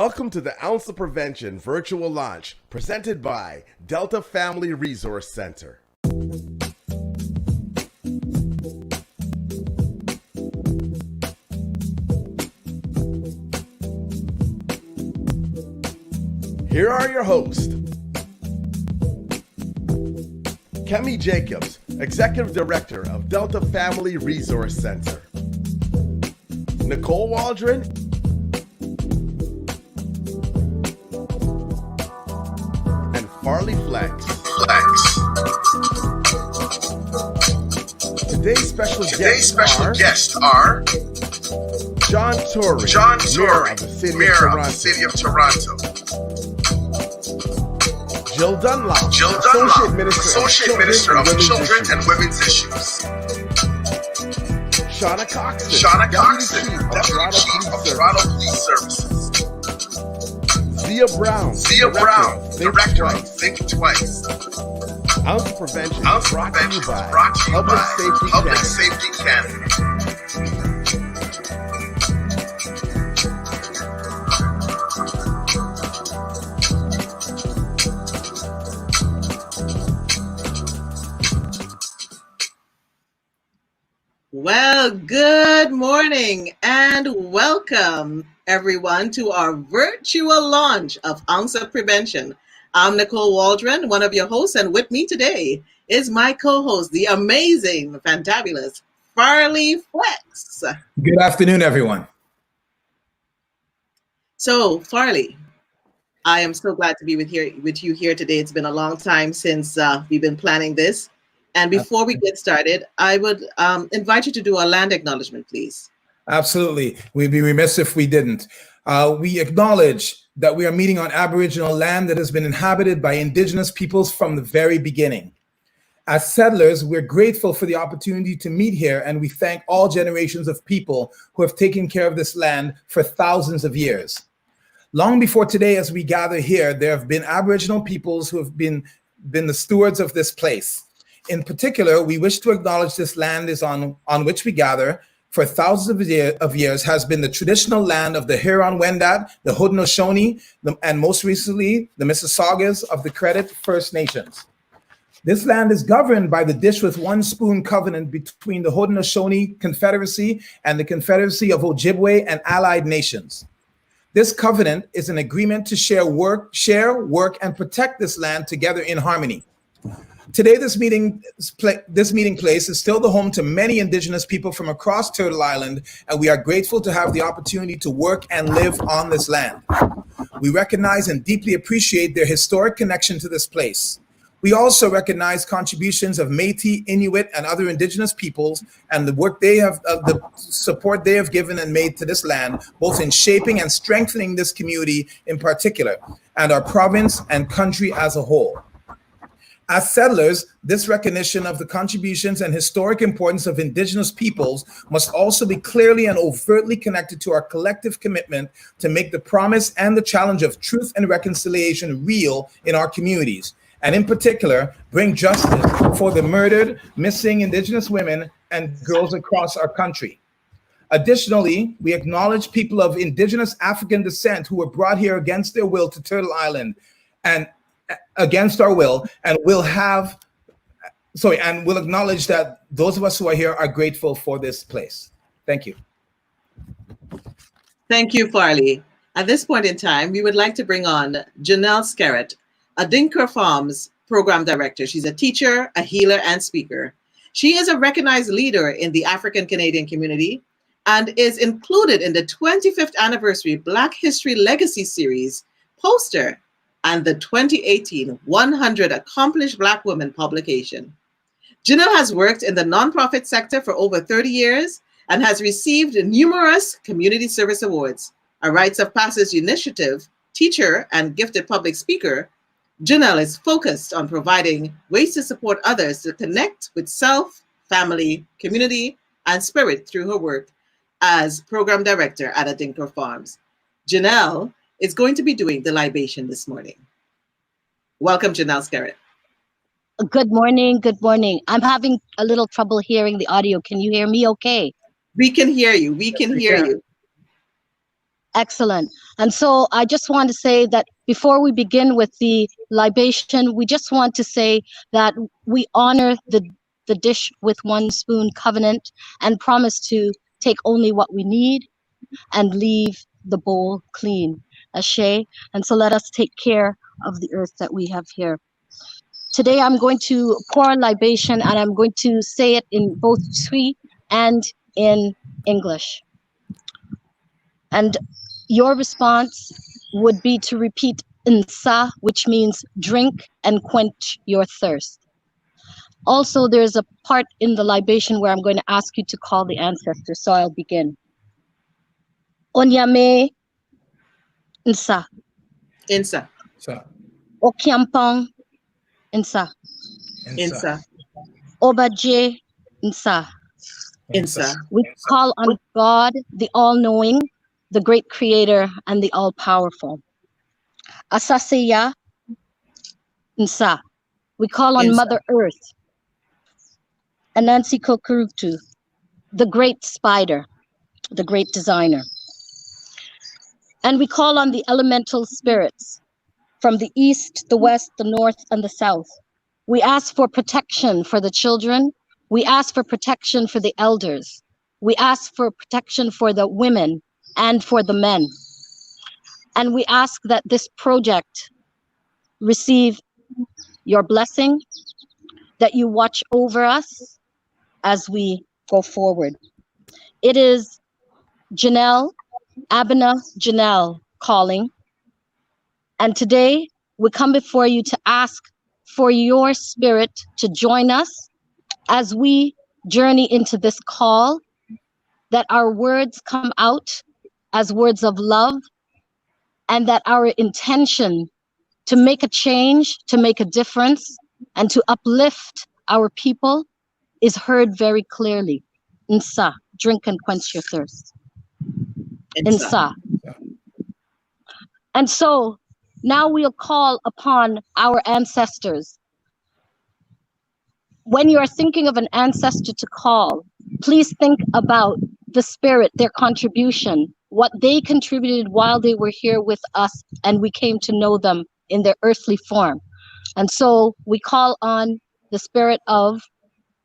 Welcome to the Ounce of Prevention virtual launch presented by Delta Family Resource Center. Here are your hosts. Kemi Jacobs, Executive Director of Delta Family Resource Center. Nicole Waldron, and Farley Flex. Today's special guests are John Tory, Mayor of the City of Toronto. Jill Dunlop, Associate Minister of Children and Women's Issues. Shauna Coxon, Deputy Chief of Toronto Police Services. Zia Brown, Director of Think Twice. Ounce of Prevention is brought to you by Public Safety Canada. Well, good morning and welcome everyone to our virtual launch of Ounce of Prevention. I'm Nicole Waldron, one of your hosts, and with me today is my co-host, the amazing, fantabulous Farley Flex. Good afternoon, everyone. So, Farley, I am so glad to be with you here today. It's been a long time since we've been planning this. And before we get started, I would invite you to do a land acknowledgement, please. Absolutely. We'd be remiss if we didn't. We acknowledge that we are meeting on Aboriginal land that has been inhabited by Indigenous peoples from the very beginning. As settlers, we're grateful for the opportunity to meet here, and we thank all generations of people who have taken care of this land for thousands of years. Long before today, as we gather here, there have been Aboriginal peoples who have been the stewards of this place. In particular, we wish to acknowledge this land is on which we gather for thousands of years has been the traditional land of the Huron-Wendat, the Haudenosaunee, and most recently, the Mississaugas of the Credit First Nations. This land is governed by the Dish with One Spoon covenant between the Haudenosaunee Confederacy and the Confederacy of Ojibwe and allied nations. This covenant is an agreement to share, work, and protect this land together in harmony. Today, this meeting place is still the home to many Indigenous people from across Turtle Island, and we are grateful to have the opportunity to work and live on this land. We recognize and deeply appreciate their historic connection to this place. We also recognize contributions of Métis, Inuit, and other Indigenous peoples, and the work the support they have given and made to this land, both in shaping and strengthening this community in particular, and our province and country as a whole. As settlers, this recognition of the contributions and historic importance of Indigenous peoples must also be clearly and overtly connected to our collective commitment to make the promise and the challenge of truth and reconciliation real in our communities, and in particular, bring justice for the murdered, missing Indigenous women and girls across our country. Additionally, we acknowledge people of Indigenous African descent who were brought here against their will to Turtle Island and against our will, and we'll acknowledge that those of us who are here are grateful for this place. Thank you. Thank you, Farley. At this point in time, we would like to bring on Janelle Skerritt, a Dinker Farms Program Director. She's a teacher, a healer, and speaker. She is a recognized leader in the African Canadian community and is included in the 25th anniversary Black History Legacy Series poster and the 2018 100 Accomplished Black Women publication. Janelle has worked in the nonprofit sector for over 30 years and has received numerous community service awards. A Rites of Passage initiative, teacher, and gifted public speaker, Janelle is focused on providing ways to support others to connect with self, family, community, and spirit through her work as program director at Dinker Farms. Janelle is going to be doing the libation this morning. Welcome, Janelle Skerritt. Good morning. Good morning. I'm having a little trouble hearing the audio. Can you hear me okay? We can hear you. We can hear you. Excellent. And so I just want to say that before we begin with the libation, we just want to say that we honor the dish with one spoon covenant and promise to take only what we need and leave the bowl clean. Ashe. And so let us take care of the earth that we have here. Today I'm going to pour a libation and I'm going to say it in both Twi and in English. And your response would be to repeat Nsa, which means drink and quench your thirst. Also, there's a part in the libation where I'm going to ask you to call the ancestors, so I'll begin. Onyame Nsa. Insa. Sa. Okiampong Nsa. Insa. Obaje Nsa. Insa. We call on God, the all-knowing, the great creator, and the all-powerful. Asaseya Nsa. We call on Insa. Mother Earth. Anansi Kokurutu, the great spider, the great designer. And we call on the elemental spirits from the east, the west, the north, and the south. We ask for protection for the children. We ask for protection for the elders. We ask for protection for the women and for the men. And we ask that this project receive your blessing, that you watch over us as we go forward. It is Janelle, Abena Janelle calling. And today we come before you to ask for your spirit to join us as we journey into this call, that our words come out as words of love, and that our intention to make a change, to make a difference, and to uplift our people is heard very clearly. Nsa, drink and quench your thirst. Nsa. And so now we'll call upon our ancestors. When you are thinking of an ancestor to call, please think about the spirit, their contribution, what they contributed while they were here with us, and we came to know them in their earthly form. And so we call on the spirit of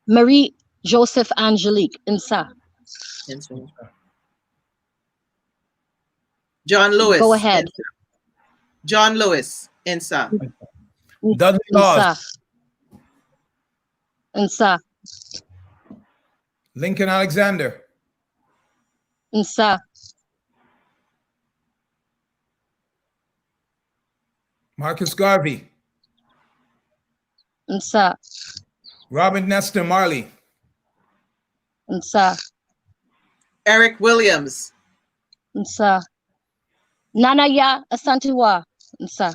Marie Joseph Angelique Nsa. Insa. John Lewis. Go ahead. Insa. John Lewis. Insa. Dudley Laws. Nsa. Lincoln Alexander. Nsa. Marcus Garvey. Nsa. Robert Nestor Marley. Nsa. Eric Williams. Nsa. Nanaya Asantewa. Nsa.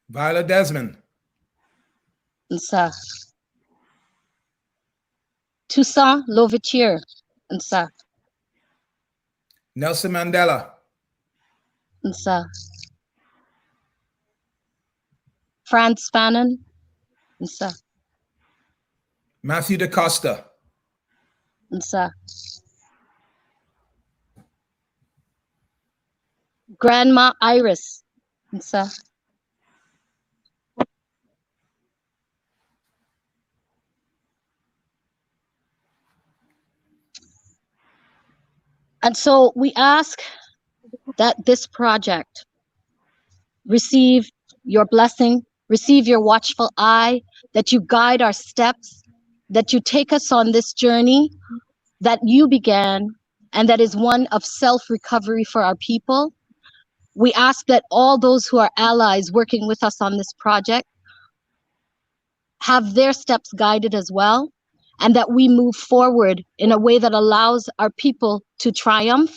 Viola Desmond. Nsa. Toussaint Louverture. Nsa. Nelson Mandela. Nsa. Frantz Fanon. Nsa. Matthew DaCosta. Nsa. Grandma Iris. Nsa. And so we ask that this project receive your blessing, receive your watchful eye, that you guide our steps, that you take us on this journey that you began and that is one of self-recovery for our people. We ask that all those who are allies working with us on this project have their steps guided as well, and that we move forward in a way that allows our people to triumph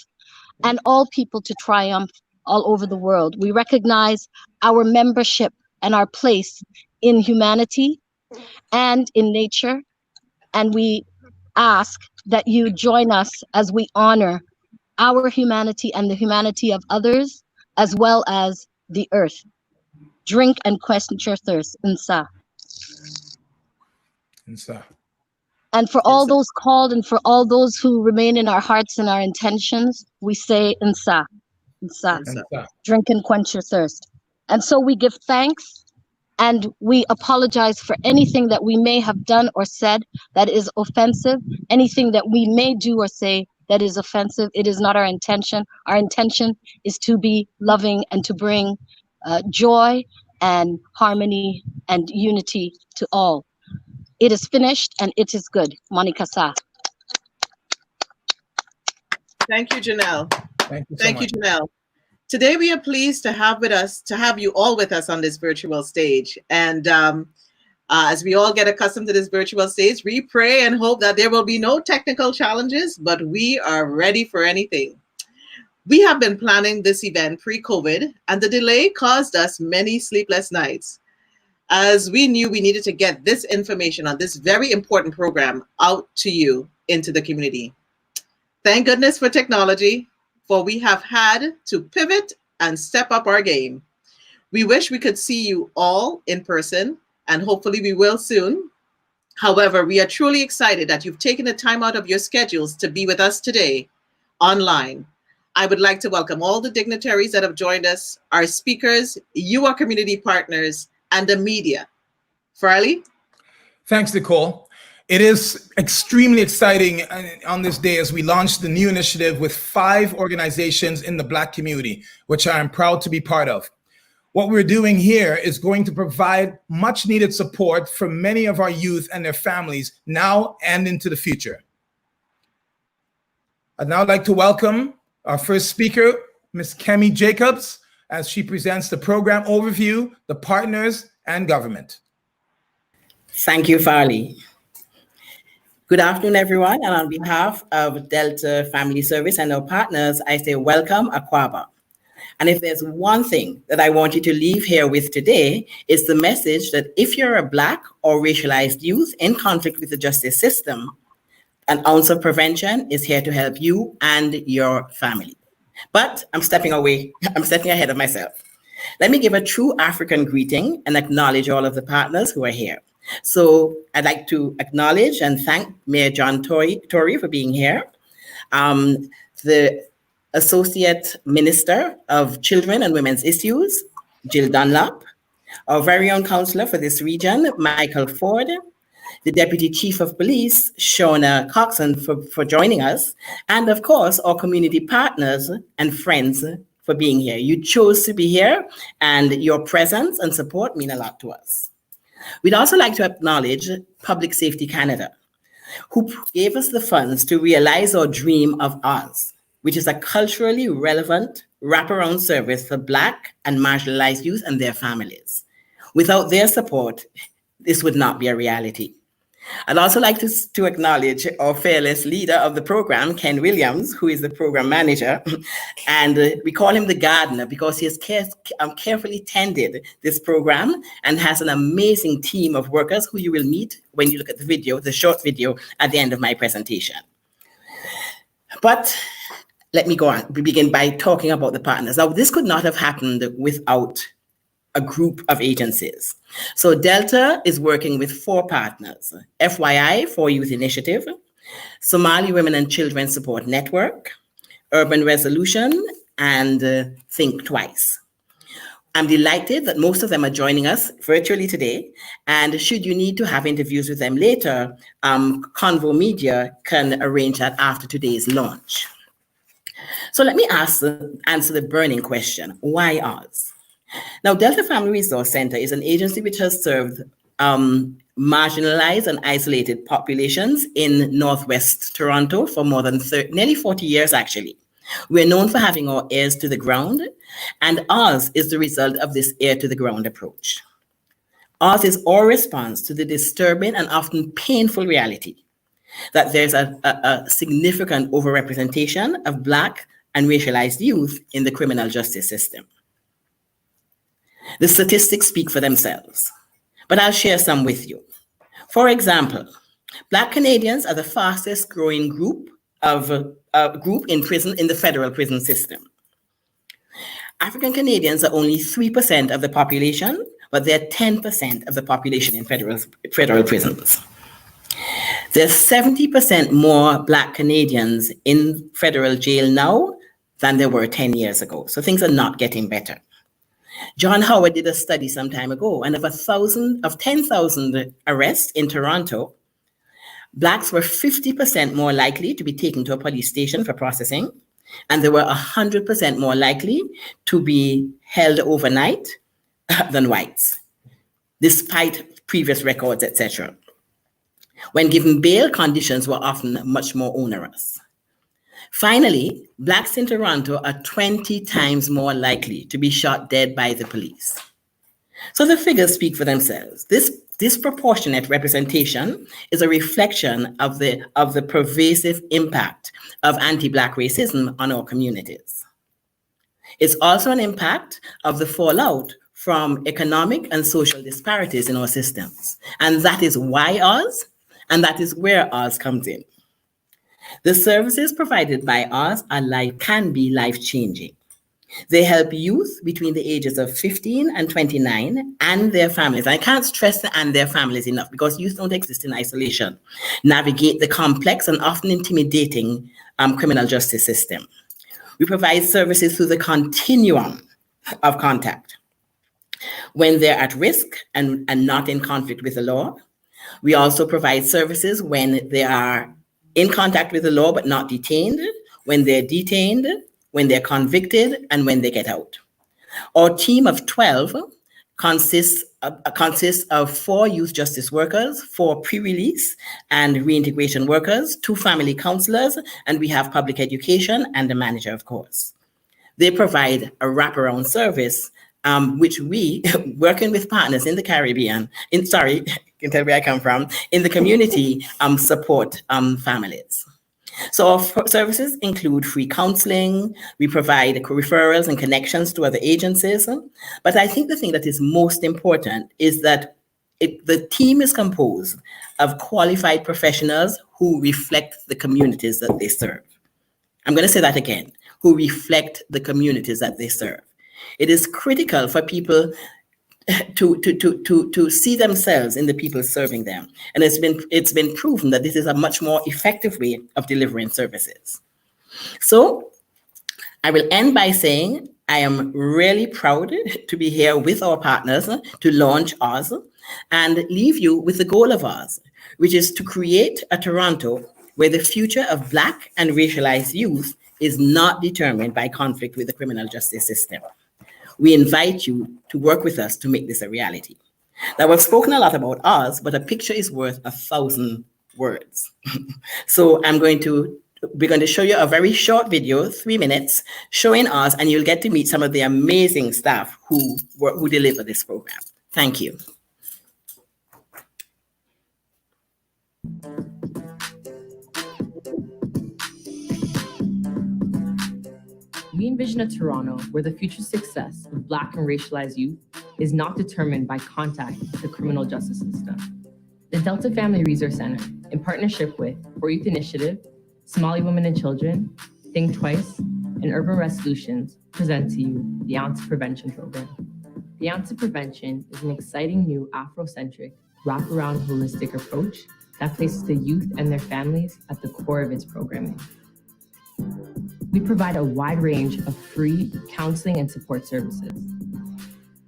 and all people to triumph all over the world. We recognize our membership and our place in humanity and in nature, and we ask that you join us as we honor our humanity and the humanity of others, as well as the earth. Drink and quench your thirst. Nsa. Nsa. And for all those called and for all those who remain in our hearts and our intentions, we say Insa, Insa, drink and quench your thirst. And so we give thanks and we apologize for anything that we may have done or said that is offensive, anything that we may do or say that is offensive. It is not our intention. Our intention is to be loving and to bring joy and harmony and unity to all. It is finished and it is good. Monica Sa. Thank you, Janelle. Thank you, Janelle. Today we are pleased to have you all with us on this virtual stage. And as we all get accustomed to this virtual stage, we pray and hope that there will be no technical challenges, but we are ready for anything. We have been planning this event pre-COVID, and the delay caused us many sleepless nights, as we knew we needed to get this information on this very important program out to you, into the community. Thank goodness for technology, for we have had to pivot and step up our game. We wish we could see you all in person, and hopefully we will soon. However, we are truly excited that you've taken the time out of your schedules to be with us today online. I would like to welcome all the dignitaries that have joined us, our speakers, you, our community partners, and the media. Farley? Thanks, Nicole. It is extremely exciting on this day as we launch the new initiative with 5 organizations in the Black community, which I am proud to be part of. What we're doing here is going to provide much needed support for many of our youth and their families now and into the future. I'd now like to welcome our first speaker, Ms. Kemi Jacobs, as she presents the program overview, the partners, and government. Thank you, Farley. Good afternoon, everyone. And on behalf of Delta Family Service and our partners, I say welcome, Akwaba. And if there's one thing that I want you to leave here with today, is the message that if you're a Black or racialized youth in conflict with the justice system, an ounce of prevention is here to help you and your family. But I'm stepping ahead of myself. Let me give a true African greeting and acknowledge all of the partners who are here. So I'd like to acknowledge and thank Mayor John Tory for being here, the Associate Minister of Children and Women's Issues, Jill Dunlop, our very own councillor for this region, Michael Ford, the Deputy Chief of Police, Shona Coxon, for joining us, and of course, our community partners and friends for being here. You chose to be here, and your presence and support mean a lot to us. We'd also like to acknowledge Public Safety Canada, who gave us the funds to realize our dream of Oz, which is a culturally relevant wraparound service for Black and marginalized youth and their families. Without their support, this would not be a reality. I'd also like to acknowledge our fearless leader of the program, Ken Williams, who is the program manager. And we call him the gardener because he has carefully tended this program and has an amazing team of workers who you will meet when you look at the video, the short video at the end of my presentation. But let me go on. We begin by talking about the partners. Now, this could not have happened without a group of agencies. So Delta is working with 4 partners: FYI, For Youth Initiative, Somali Women and Children Support Network, Urban Resolution, and Think Twice. I'm delighted that most of them are joining us virtually today. And should you need to have interviews with them later, Convo Media can arrange that after today's launch. So let me answer the burning question: why Oz? Now, Delta Family Resource Center is an agency which has served marginalized and isolated populations in Northwest Toronto for more than nearly 40 years, actually. We're known for having our ears to the ground, and Oz is the result of this ear to the ground approach. Oz is our response to the disturbing and often painful reality that there's a significant overrepresentation of Black and racialized youth in the criminal justice system. The statistics speak for themselves, but I'll share some with you. For example, Black Canadians are the fastest growing group in prison in the federal prison system. African Canadians are only 3% of the population, but they're 10% of the population in federal prisons. There's 70% more Black Canadians in federal jail now than there were 10 years ago. So things are not getting better. John Howard did a study some time ago, and of 10,000 arrests in Toronto, Blacks were 50% more likely to be taken to a police station for processing, and they were 100% more likely to be held overnight than whites, despite previous records, etc. When given bail, conditions were often much more onerous. Finally, Blacks in Toronto are 20 times more likely to be shot dead by the police. So the figures speak for themselves. This disproportionate representation is a reflection of the pervasive impact of anti-Black racism on our communities. It's also an impact of the fallout from economic and social disparities in our systems. And that is why Oz, and that is where Oz comes in. The services provided by Oz can be life-changing. They help youth between the ages of 15 and 29 and their families. I can't stress the and their families enough, because youth don't exist in isolation. Navigate the complex and often intimidating criminal justice system. We provide services through the continuum of contact. When they're at risk and not in conflict with the law. We also provide services when they are in contact with the law but not detained, when they're detained, when they're convicted, and when they get out. Our team of 12 consists of 4 youth justice workers, 4 pre-release and reintegration workers, 2 family counselors, and we have public education and a manager, of course. They provide a wraparound service, which we, working with partners in the Caribbean, you can tell where I come from, in the community, support families. So our services include free counseling. We provide referrals and connections to other agencies. But I think the thing that is most important is that the team is composed of qualified professionals who reflect the communities that they serve. I'm going to say that again, who reflect the communities that they serve. It is critical for people to see themselves in the people serving them. And it's been proven that this is a much more effective way of delivering services. So I will end by saying I am really proud to be here with our partners to launch Oz and leave you with the goal of Oz, which is to create a Toronto where the future of Black and racialized youth is not determined by conflict with the criminal justice system. We invite you to work with us to make this a reality. Now, we've spoken a lot about Oz, but a picture is worth 1,000 words. So we're going to show you a very short video, 3 minutes, showing Oz, and you'll get to meet some of the amazing staff who deliver this program. Thank you. We envision a Toronto where the future success of Black and racialized youth is not determined by contact with the criminal justice system. The Delta Family Resource Center, in partnership with For Youth Initiative, Somali Women and Children, Think Twice, and Urban Resolutions, present to you the Ounce of Prevention program. The Ounce of Prevention is an exciting new Afrocentric, wraparound holistic approach that places the youth and their families at the core of its programming. We provide a wide range of free counseling and support services.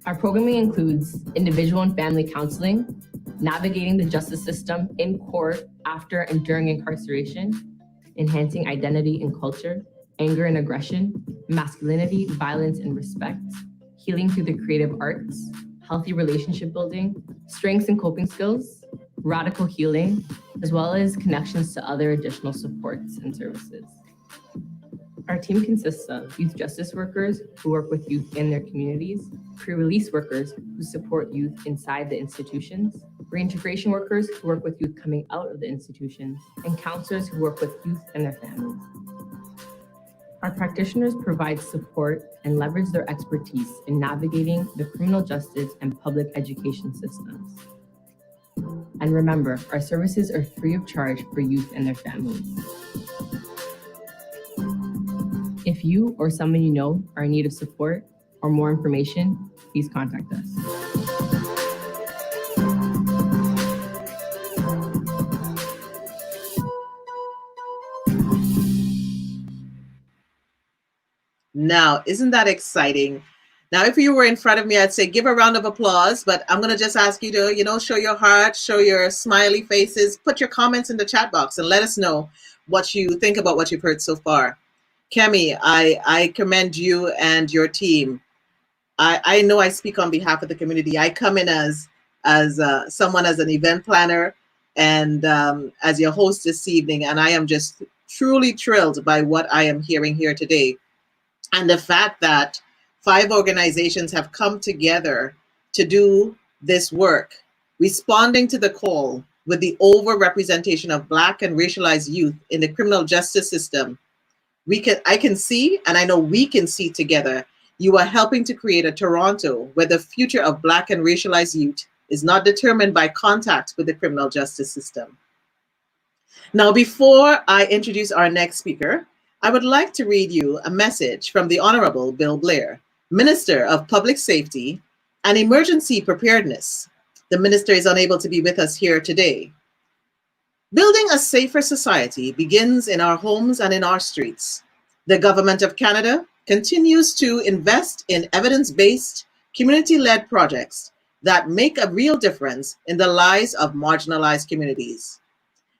Our programming includes individual and family counseling, navigating the justice system in court, after and during incarceration, enhancing identity and culture, anger and aggression, masculinity, violence and respect, healing through the creative arts, healthy relationship building, strengths and coping skills, radical healing, as well as connections to other additional supports and services. Our team consists of youth justice workers who work with youth in their communities, pre-release workers who support youth inside the institutions, reintegration workers who work with youth coming out of the institutions, and counselors who work with youth and their families. Our practitioners provide support and leverage their expertise in navigating the criminal justice and public education systems. And remember, our services are free of charge for youth and their families. If you or someone you know are in need of support or more information, please contact us. Now, isn't that exciting? Now, if you were in front of me, I'd say give a round of applause, but I'm going to just ask you to, show your heart, show your smiley faces, put your comments in the chat box and let us know what you think about what you've heard so far. Kemi, I commend you and your team. I know I speak on behalf of the community. I come in as someone, as an event planner and as your host this evening, and I am just truly thrilled by what I am hearing here today. And the fact that 5 organizations have come together to do this work, responding to the call with the overrepresentation of Black and racialized youth in the criminal justice system. I can see, and I know we can see together, you are helping to create a Toronto where the future of Black and racialized youth is not determined by contact with the criminal justice system. Now, before I introduce our next speaker, I would like to read you a message from the Honorable Bill Blair, Minister of Public Safety and Emergency Preparedness. The Minister is unable to be with us here today. Building a safer society begins in our homes and in our streets. The Government of Canada continues to invest in evidence-based, community-led projects that make a real difference in the lives of marginalized communities.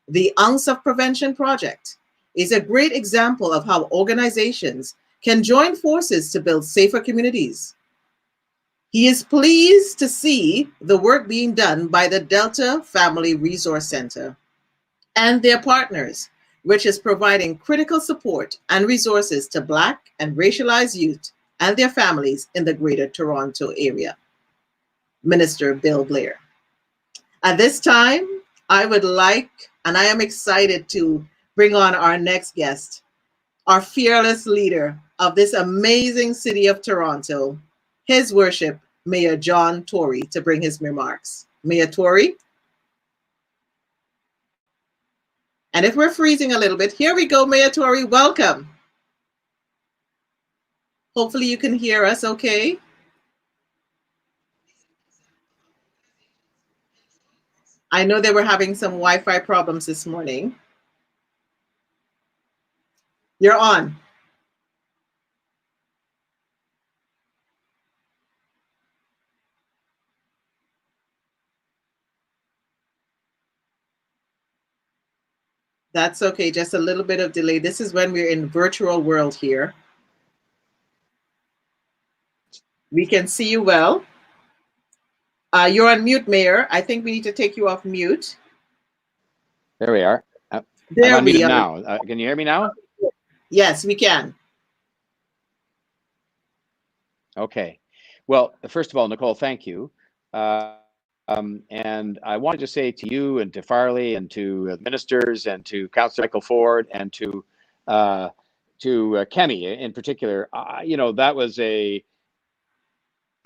The Ounce of Prevention Project is a great example of how organizations can join forces to build safer communities. He is pleased to see the work being done by the Delta Family Resource Center and their partners, which is providing critical support and resources to Black and racialized youth and their families in the Greater Toronto Area. Minister Bill Blair. At this time, I would like, and I am excited to bring on our next guest, our fearless leader of this amazing city of Toronto, His Worship, Mayor John Tory, to bring his remarks. Mayor Tory. And if we're freezing a little bit, here we go, Mayor Tory, welcome. Hopefully you can hear us okay. I know they were having some Wi-Fi problems this morning. You're on. That's okay, just a little bit of delay. This is when we're in virtual world here. We can see you well. You're on mute, Mayor. I think we need to take you off mute. There we are. There I'm we are. now. Can you hear me now? Yes, we can. Okay. Well, first of all, Nicole, thank you. And I wanted to say to you and to Farley and to ministers and to Councilor Michael Ford and to Kemi in particular, that was a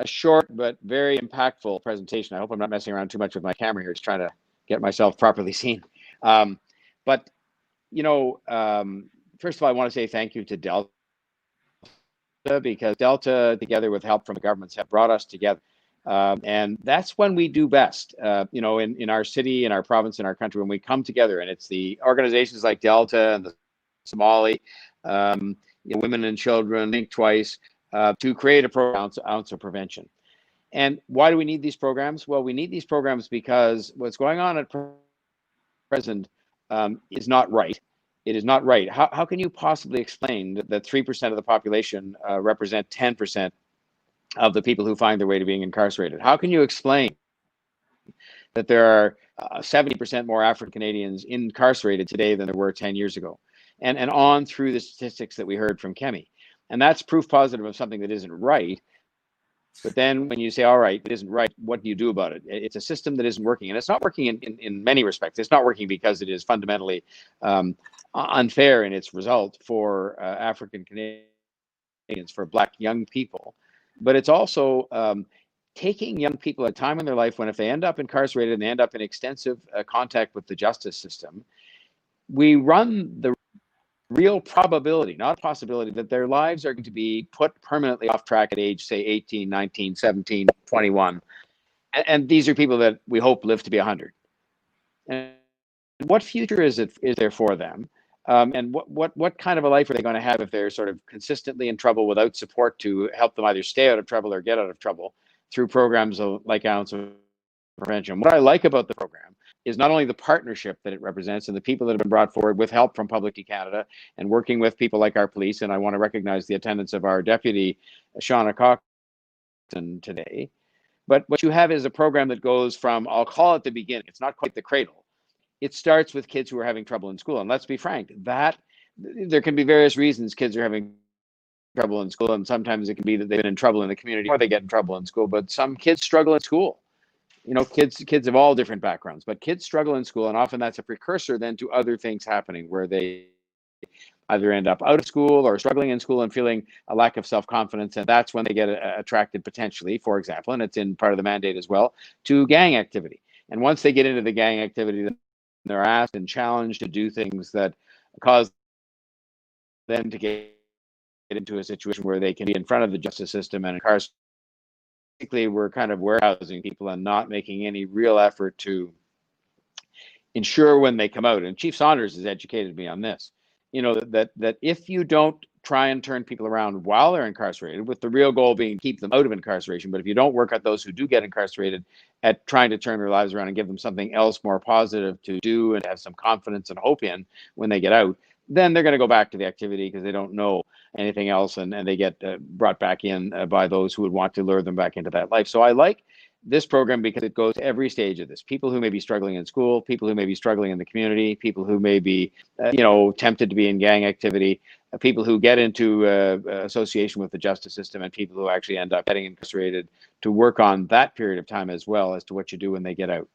short but very impactful presentation. I hope I'm not messing around too much with my camera here, just trying to get myself properly seen. But first of all, I want to say thank you to Delta, because Delta, together with help from the governments, have brought us together. And that's when we do best, in our city, in our province, in our country, when we come together. And it's the organizations like Delta and the Somali, Women and Children, Think Twice, to create a program, Ounce of Prevention. And why do we need these programs? Well, we need these programs because what's going on at present is not right. It is not right. How can you possibly explain that 3% of the population represent 10% of the people who find their way to being incarcerated? How can you explain that there are 70% more African Canadians incarcerated today than there were 10 years ago? And on through the statistics that we heard from Kemi. And that's proof positive of something that isn't right. But then when you say, all right, it isn't right, what do you do about it? It's a system that isn't working. And it's not working in many respects. It's not working because it is fundamentally unfair in its result for African Canadians, for Black young people. But it's also taking young people at a time in their life when, if they end up incarcerated and they end up in extensive contact with the justice system, we run the real probability, not possibility, that their lives are going to be put permanently off track at age, say, 18, 19, 17, 21. And these are people that we hope live to be 100. And what future is there for them And what kind of a life are they going to have if they're sort of consistently in trouble without support to help them either stay out of trouble or get out of trouble through programs like ounce of prevention? What I like about the program is not only the partnership that it represents and the people that have been brought forward with help from Public Canada and working with people like our police, and I want to recognize the attendance of our deputy, Shauna Coxon, today. But what you have is a program that goes from, I'll call it the beginning, it's not quite the cradle. It starts with kids who are having trouble in school. And let's be frank, that there can be various reasons kids are having trouble in school. And sometimes it can be that they've been in trouble in the community or they get in trouble in school. But some kids struggle in school. You know, kids of all different backgrounds, but kids struggle in school. And often that's a precursor then to other things happening where they either end up out of school or struggling in school and feeling a lack of self-confidence. And that's when they get attracted potentially, for example, and it's in part of the mandate as well, to gang activity. And once they get into the gang activity, they're asked and challenged to do things that cause them to get into a situation where they can be in front of the justice system and incarcerated. Basically, we're kind of warehousing people and not making any real effort to ensure when they come out. And Chief Saunders has educated me on this. You know, that if you don't try and turn people around while they're incarcerated, with the real goal being to keep them out of incarceration, but if you don't work at those who do get incarcerated at trying to turn their lives around and give them something else more positive to do and have some confidence and hope in when they get out, then they're going to go back to the activity because they don't know anything else, and they get brought back in by those who would want to lure them back into that life. So I like this program because it goes to every stage of this. People who may be struggling in school, people who may be struggling in the community, people who may be, tempted to be in gang activity, people who get into association with the justice system, and people who actually end up getting incarcerated, to work on that period of time as well as to what you do when they get out.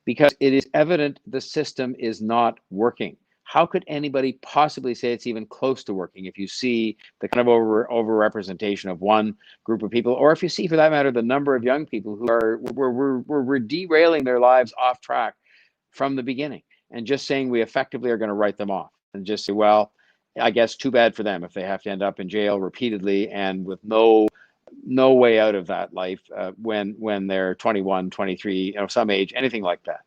Because it is evident the system is not working. How could anybody possibly say it's even close to working if you see the kind of over-representation of one group of people, or if you see, for that matter, the number of young people who we're derailing their lives off track from the beginning and just saying we effectively are going to write them off and just say, well, I guess too bad for them if they have to end up in jail repeatedly and with no way out of that life when they're 21, 23, some age, anything like that.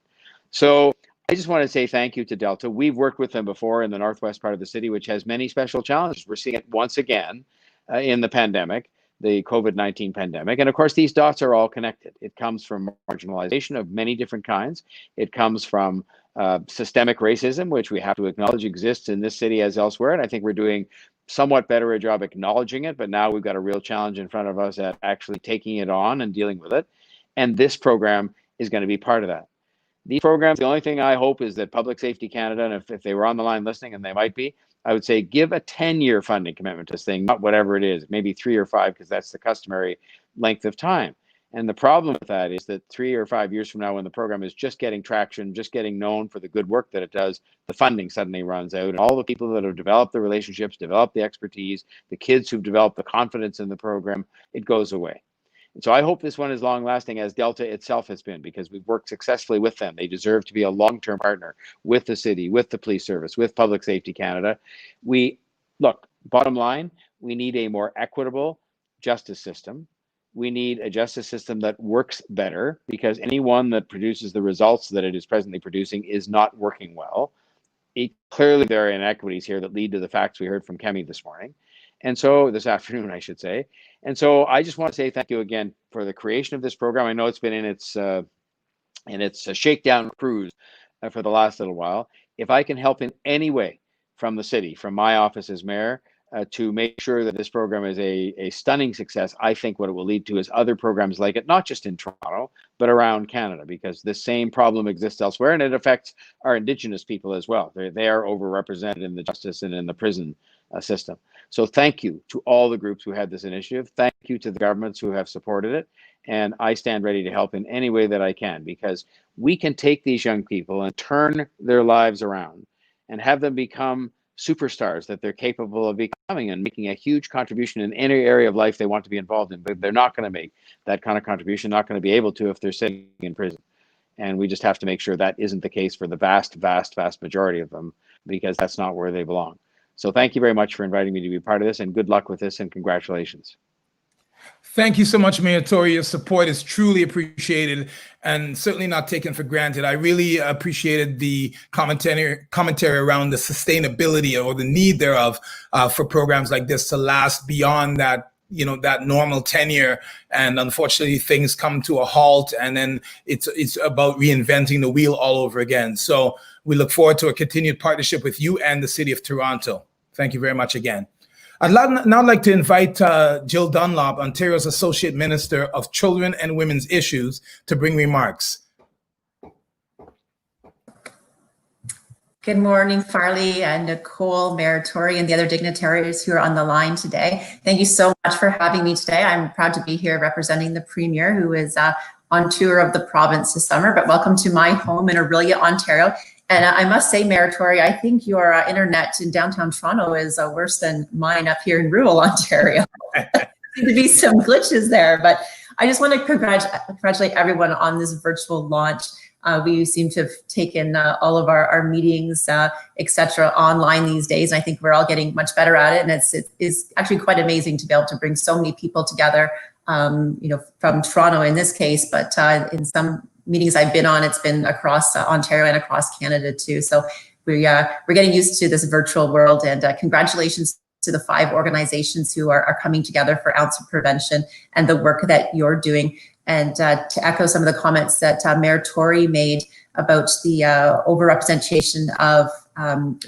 So I just want to say thank you to Delta. We've worked with them before in the northwest part of the city, which has many special challenges. We're seeing it once again in the pandemic, the COVID-19 pandemic. And of course, these dots are all connected. It comes from marginalization of many different kinds. It comes from systemic racism, which we have to acknowledge exists in this city as elsewhere. And I think we're doing somewhat better a job acknowledging it, but now we've got a real challenge in front of us at actually taking it on and dealing with it. And this program is going to be part of that. These programs, the only thing I hope is that Public Safety Canada, and if they were on the line listening, and they might be, I would say give a 10-year funding commitment to this thing, not whatever it is, maybe 3 or 5, because that's the customary length of time. And the problem with that is that 3 or 5 years from now, when the program is just getting traction, just getting known for the good work that it does, the funding suddenly runs out. And all the people that have developed the relationships, developed the expertise, the kids who've developed the confidence in the program, it goes away. And so I hope this one is long lasting, as Delta itself has been, because we've worked successfully with them. They deserve to be a long-term partner with the city, with the police service, with Public Safety Canada. Look, bottom line, we need a more equitable justice system. We need a justice system that works better, because any one that produces the results that it is presently producing is not working well. Clearly, there are inequities here that lead to the facts we heard from Kemi this morning. And so this afternoon, I should say. And so I just want to say thank you again for the creation of this program. I know it's been in its shakedown cruise for the last little while. If I can help in any way from the city, from my office as mayor, to make sure that this program is a stunning success, I think what it will lead to is other programs like it, not just in Toronto, but around Canada, because the same problem exists elsewhere, and it affects our Indigenous people as well. They are overrepresented in the justice and in the prison system. So thank you to all the groups who had this initiative. Thank you to the governments who have supported it. And I stand ready to help in any way that I can, because we can take these young people and turn their lives around and have them become superstars that they're capable of becoming and making a huge contribution in any area of life they want to be involved in. But they're not going to make that kind of contribution, not going to be able to if they're sitting in prison. And we just have to make sure that isn't the case for the vast, vast, vast majority of them, because that's not where they belong. So thank you very much for inviting me to be part of this, and good luck with this, and congratulations. Thank you so much, Mayor Tory. Your support is truly appreciated and certainly not taken for granted. I really appreciated the commentary around the sustainability or the need thereof for programs like this to last beyond that, that normal tenure. And unfortunately, things come to a halt, and then it's about reinventing the wheel all over again. So we look forward to a continued partnership with you and the City of Toronto. Thank you very much again. I'd now like to invite Jill Dunlop, Ontario's Associate Minister of Children and Women's Issues, to bring remarks. Good morning, Farley and Nicole, Mayor Tory, and the other dignitaries who are on the line today. Thank you so much for having me today. I'm proud to be here representing the Premier, who is on tour of the province this summer, but welcome to my home in Orillia, Ontario. And I must say, Mayor Tory, I think your internet in downtown Toronto is worse than mine up here in rural Ontario. There seem to be some glitches there, but I just want to congratulate everyone on this virtual launch. We seem to have taken all of our meetings, et cetera, online these days. And I think we're all getting much better at it. And it's actually quite amazing to be able to bring so many people together, from Toronto in this case, but in some meetings I've been on, it's been across Ontario and across Canada too. So we're getting used to this virtual world, and congratulations to the 5 organizations who are coming together for ounce of prevention and the work that you're doing. And to echo some of the comments that Mayor Tory made about the overrepresentation of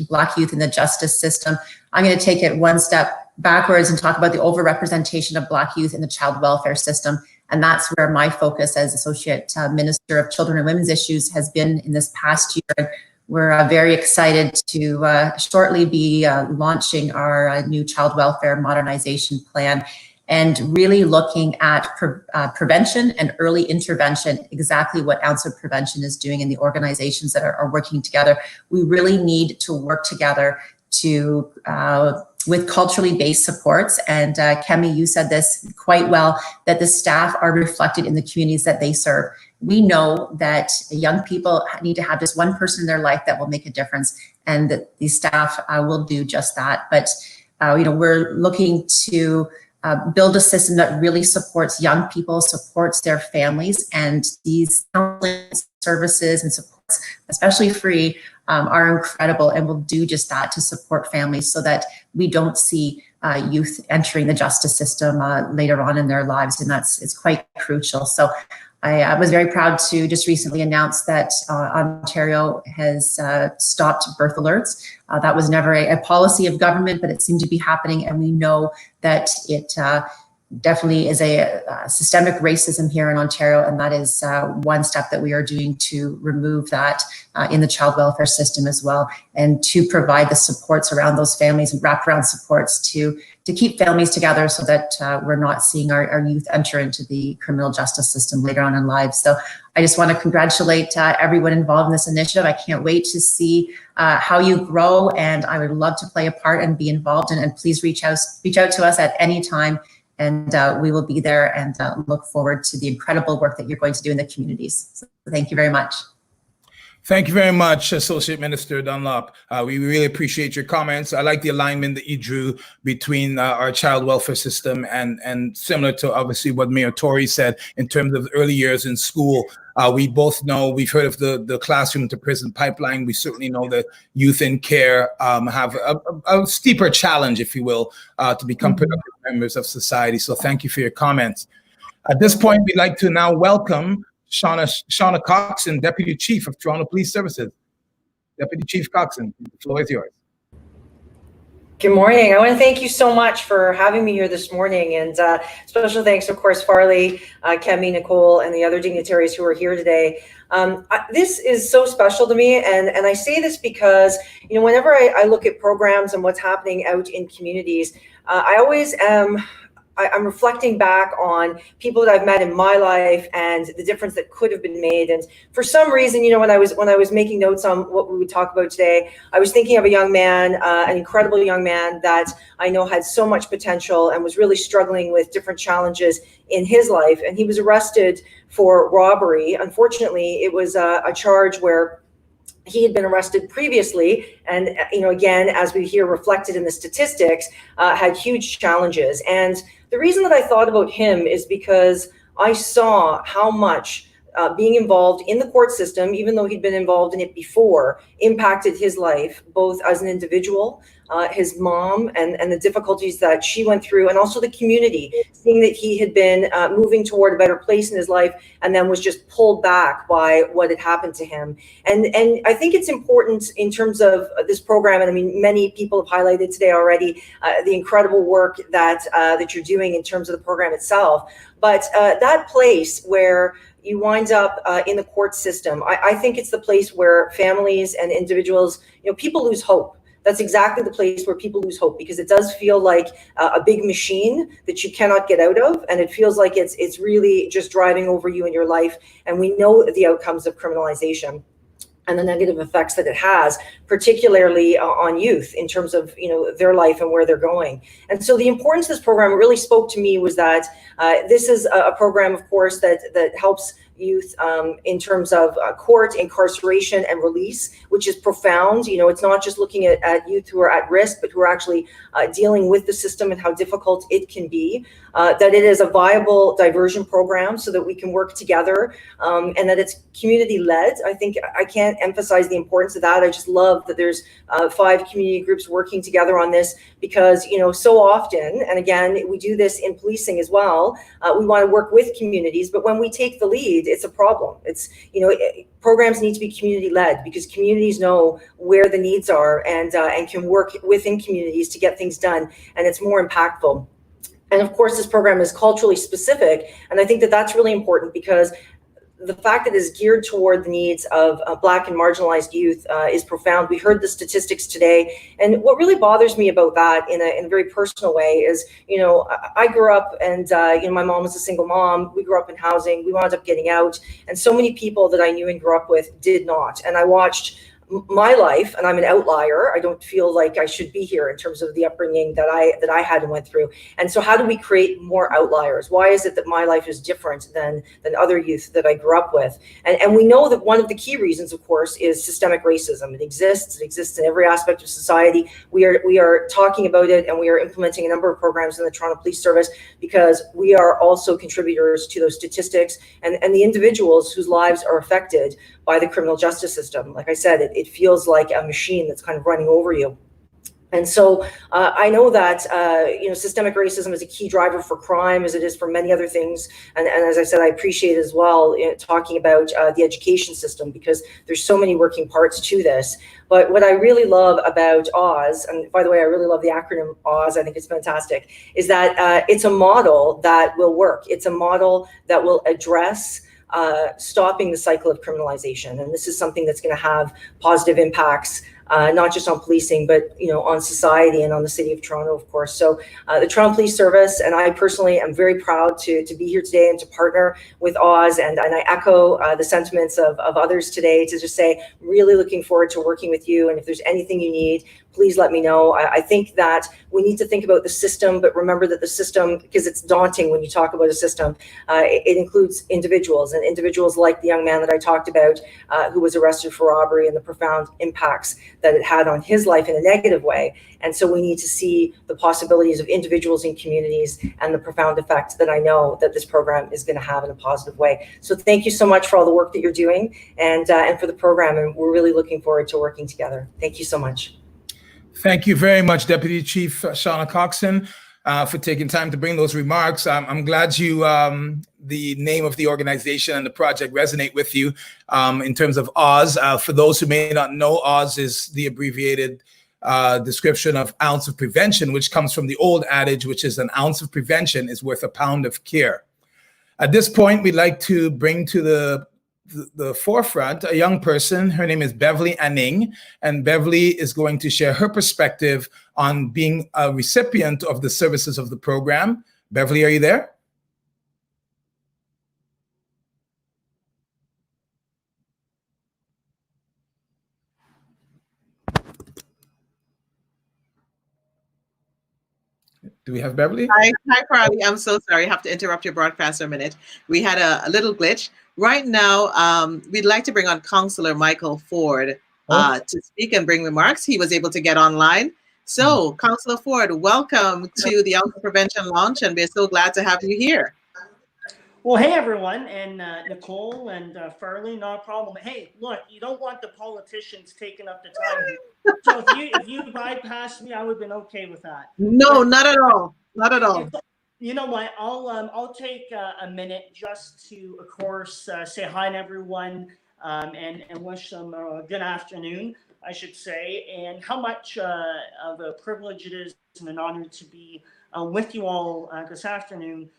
Black youth in the justice system, I'm going to take it one step backwards and talk about the overrepresentation of Black youth in the child welfare system. And that's where my focus as Associate Minister of Children and Women's Issues has been in this past year. We're very excited to shortly be launching our new child welfare modernization plan, and really looking at prevention and early intervention, exactly what Ounce of Prevention is doing in the organizations that are working together. We really need to work together to with culturally based supports. And Kemi, you said this quite well, that the staff are reflected in the communities that they serve. We know that young people need to have just one person in their life that will make a difference, and that the staff will do just that. But we're looking to build a system that really supports young people, supports their families, and these counseling services and supports, especially free, are incredible, and will do just that to support families so that we don't see youth entering the justice system later on in their lives, and it's quite crucial. So I was very proud to just recently announce that Ontario has stopped birth alerts. That was never a policy of government, but it seemed to be happening, and we know that it definitely is a systemic racism here in Ontario, and that is one step that we are doing to remove that in the child welfare system as well, and to provide the supports around those families and wraparound supports to keep families together so that we're not seeing our youth enter into the criminal justice system later on in life. So I just want to congratulate everyone involved in this initiative. I can't wait to see how you grow, and I would love to play a part and be involved. And please reach out to us at any time, and we will be there, and look forward to the incredible work that you're going to do in the communities. So thank you very much. Thank you very much, Associate Minister Dunlop. We really appreciate your comments. I like the alignment that you drew between our child welfare system and similar to obviously what Mayor Tory said in terms of early years in school. We both know, we've heard of the classroom to prison pipeline. We certainly know that youth in care have a steeper challenge, if you will, to become productive members of society. So thank you for your comments. At this point, we'd like to now welcome Shauna Coxon, Deputy Chief of Toronto Police Services. Deputy Chief Coxon, the floor is yours. Good morning. I want to thank you so much for having me here this morning, and special thanks, of course, Farley, Kemi, Nicole, and the other dignitaries who are here today. This is so special to me, and I say this because, whenever I look at programs and what's happening out in communities, I always am I'm reflecting back on people that I've met in my life and the difference that could have been made. And for some reason, when I was making notes on what we would talk about today, I was thinking of a young man, an incredible young man that I know had so much potential and was really struggling with different challenges in his life. And he was arrested for robbery. Unfortunately, it was a charge where he had been arrested previously, and again, as we hear reflected in the statistics, had huge challenges. And The reason that I thought about him is because I saw how much being involved in the court system, even though he'd been involved in it before, impacted his life, both as an individual, his mom, and the difficulties that she went through, and also the community, seeing that he had been moving toward a better place in his life, and then was just pulled back by what had happened to him. And I think it's important in terms of this program, and I mean, many people have highlighted today already the incredible work that that you're doing in terms of the program itself. But that place where you wind up in the court system, I think it's the place where families and individuals, people lose hope. That's exactly the place where people lose hope, because it does feel like a big machine that you cannot get out of, and it feels like it's really just driving over you in your life. And we know the outcomes of criminalization and the negative effects that it has, particularly on youth in terms of their life and where they're going. And so the importance of this program really spoke to me was that this is a program, of course, that helps youth in terms of court, incarceration, and release, which is profound. It's not just looking at youth who are at risk, but who are actually dealing with the system and how difficult it can be. That it is a viable diversion program so that we can work together, and that it's community-led. I think I can't emphasize the importance of that. I just love that there's 5 community groups working together on this, because so often, and again, we do this in policing as well, we want to work with communities, but when we take the lead, it's a problem. It's programs need to be community-led, because communities know where the needs are and can work within communities to get things done, and it's more impactful. And of course, this program is culturally specific, and I think that that's really important, because the fact that it is geared toward the needs of Black and marginalized youth is profound. We heard the statistics today, and what really bothers me about that in a very personal way is, I grew up, and my mom was a single mom. We grew up in housing. We wound up getting out, and so many people that I knew and grew up with did not. And I watched my life, and I'm an outlier. I don't feel like I should be here in terms of the upbringing that I had and went through. And so how do we create more outliers? Why is it that my life is different than other youth that I grew up with? And we know that one of the key reasons, of course, is systemic racism. It exists in every aspect of society. We are talking about it, and we are implementing a number of programs in the Toronto Police Service, because we are also contributors to those statistics and the individuals whose lives are affected by the criminal justice system. Like I said, it feels like a machine that's kind of running over you. And so I know that systemic racism is a key driver for crime, as it is for many other things. And as I said, I appreciate as well talking about the education system, because there's so many working parts to this. But what I really love about Oz, and by the way, I really love the acronym Oz, I think it's fantastic, is that it's a model that will work. It's a model that will address stopping the cycle of criminalization. And this is something that's going to have positive impacts, not just on policing, but on society and on the city of Toronto, of course. So the Toronto Police Service and I personally am very proud to be here today and to partner with Oz. And I echo the sentiments of others today to just say, really looking forward to working with you. And if there's anything you need, please let me know. I think that we need to think about the system, but remember that the system, because it's daunting when you talk about a system, it includes individuals, and individuals like the young man that I talked about who was arrested for robbery, and the profound impacts that it had on his life in a negative way. And so we need to see the possibilities of individuals in communities and the profound effect that I know that this program is going to have in a positive way. So thank you so much for all the work that you're doing and for the program. And we're really looking forward to working together. Thank you so much. Thank you very much, Deputy Chief Shauna Coxon, for taking time to bring those remarks. I'm glad the name of the organization and the project resonate with you in terms of Oz. For those who may not know, Oz is the abbreviated description of ounce of prevention, which comes from the old adage, which is an ounce of prevention is worth a pound of care. At this point, we'd like to bring to the forefront a young person. Her name is Beverly Anning, and Beverly is going to share her perspective on being a recipient of the services of the program. Beverly, are you there? Do we have Beverly? Hi, Farley. I'm so sorry. I have to interrupt your broadcast for a minute. We had a little glitch. Right now, we'd like to bring on Councilor Michael Ford to speak and bring remarks. He was able to get online. So, Councilor Ford, welcome to the Alcohol Prevention Launch, and we're so glad to have you here. Well, hey everyone, and Nicole and Farley, not a problem. Hey, look, you don't want the politicians taking up the time. So if you bypassed me, I would have been okay with that. No, not at all. Not at all. You know what? I'll take a minute just to, of course, say hi to everyone and wish them a good afternoon, I should say, and how much of a privilege it is and an honor to be with you all this afternoon.